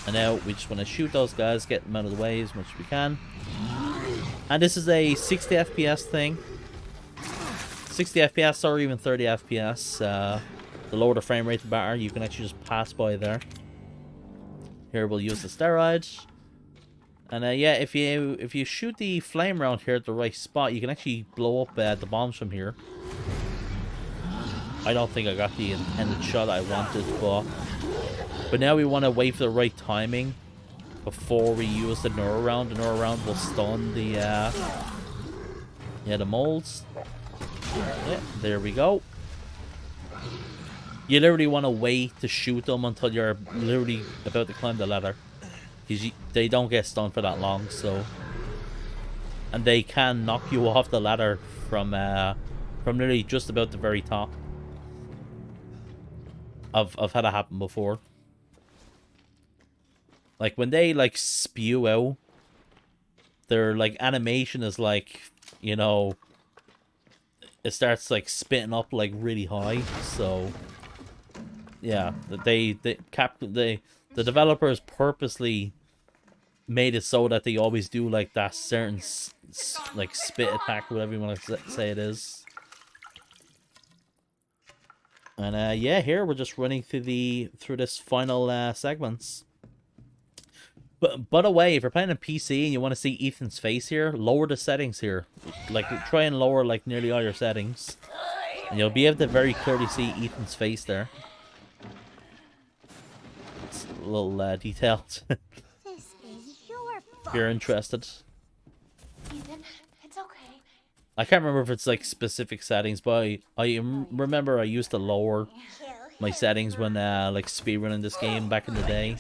And now we just want to shoot those guys, get them out of the way as much as we can. And this is a 60 FPS thing. 60 FPS or even 30 FPS. The lower the frame rate, the better. You can actually just pass by there. Here we'll use the steroids. And yeah, if you shoot the flame round here at the right spot, you can actually blow up the bombs from here. I don't think I got the intended shot I wanted, but now we want to wait for the right timing before we use the neural round. The neural round will stun the the molds. Yeah, there we go. You literally want to wait to shoot them until you're literally about to climb the ladder, because they don't get stunned for that long. So, and they can knock you off the ladder from literally just about the very top. I've had it happen before. Like when they like spew out, their like animation is like, you know, it starts like spitting up like really high. So yeah, the developers purposely made it so that they always do like that certain like spit attack, whatever you want to say it is. And yeah, here we're just running through this final segments. But by the way, if you're playing on PC and you want to see Ethan's face here, lower the settings here. Like, try and lower like nearly all your settings, and you'll be able to very clearly see Ethan's face there. It's a little detailed. This is your fault. If you're interested. Ethan, it's okay. I can't remember if it's like specific settings, but I remember I used to lower my settings when like speedrunning this game back in the day.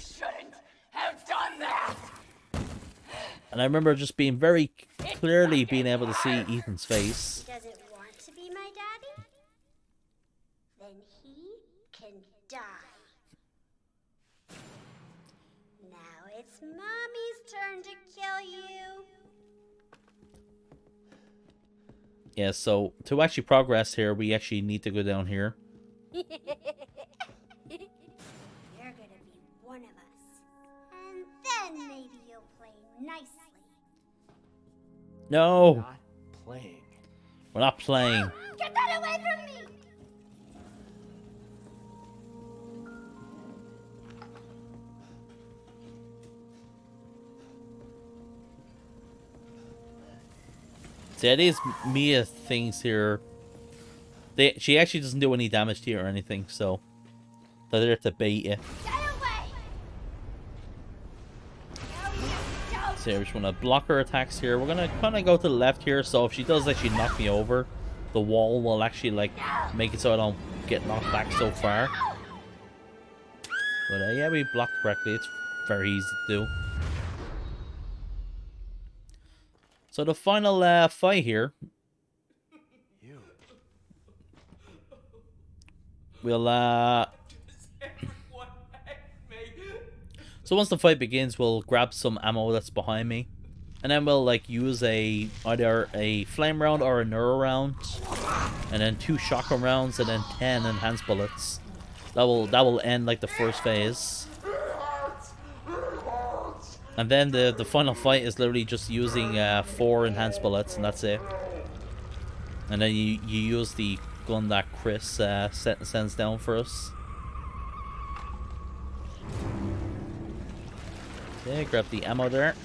And I remember just being very clearly being able to see Ethan's face. Does it want to be my daddy? Then he can die. Now it's Mommy's turn to kill you. Yeah, so to actually progress here, we actually need to go down here. You're gonna be one of us. And then maybe you'll play nicely. No! Not playing. We're not playing. Get that away from me! See, these Mia things here, she actually doesn't do any damage to you or anything, so they're there to bait you. So I just want to block her attacks here. We're gonna kind of go to the left here, so if she does actually knock me over, the wall will actually like make it so I don't get knocked back so far. But yeah, we blocked correctly. It's very easy to do. So the final fight here, we'll so once the fight begins, we'll grab some ammo that's behind me, and then we'll like use either a flame round or a neuro round, and then 2 shotgun rounds, and then 10 enhanced bullets. That will end like the first phase. And then the final fight is literally just using 4 enhanced bullets, and that's it. And then you use the gun that Chris sends down for us. Okay, grab the ammo there.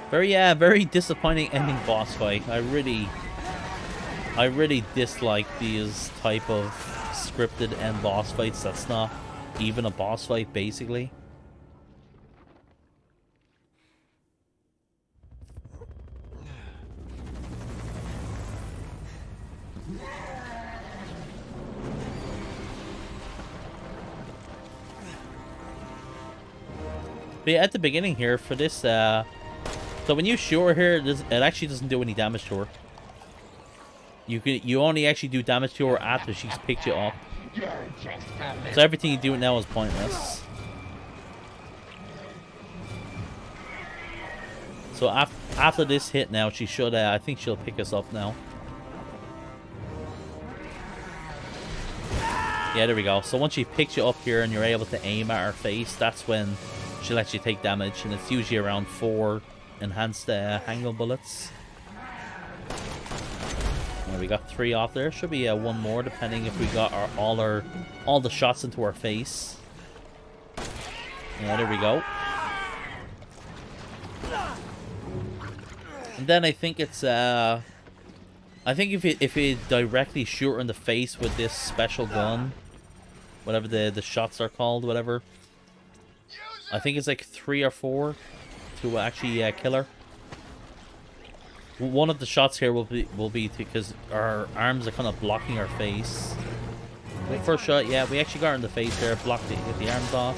Very disappointing ending boss fight. I really dislike these type of scripted end boss fights. That's not even a boss fight, basically. But yeah, at the beginning here for this, so when you shoot her here, it actually doesn't do any damage to her. You only actually do damage to her after she's picked you up. So everything you do now is pointless. So after this hit now, she should, I think she'll pick us up now. Yeah, there we go. So once she picks you up here and you're able to aim at her face, that's when she'll actually take damage, and it's usually around 4 enhanced handgun bullets. Yeah, we got 3 off there. Should be 1 more, depending if we got all the shots into our face. Yeah, there we go. And then I think it's I think if you directly shoot her in the face with this special gun, whatever the shots are called, whatever, I think it's like 3 or 4 to actually kill her. One of the shots here will be because our arms are kind of blocking her face. The first shot, yeah, we actually got her in the face there, blocked it with the arms off.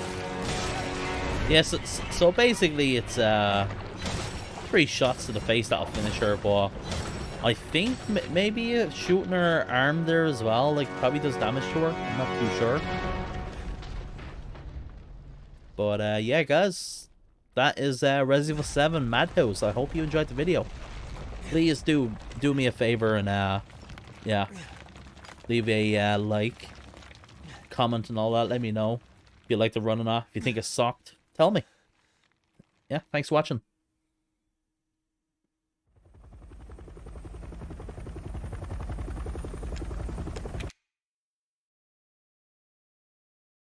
Yes, yeah, so basically it's 3 shots to the face that'll finish her, but I think maybe shooting her arm there as well, like, probably does damage to her. I'm not too sure. But yeah, guys, that is Resident Evil 7 Madhouse. I hope you enjoyed the video. Please do me a favor and yeah, leave a like, comment and all that. Let me know if you like the run or not. If you think it sucked, tell me. Yeah, thanks for watching.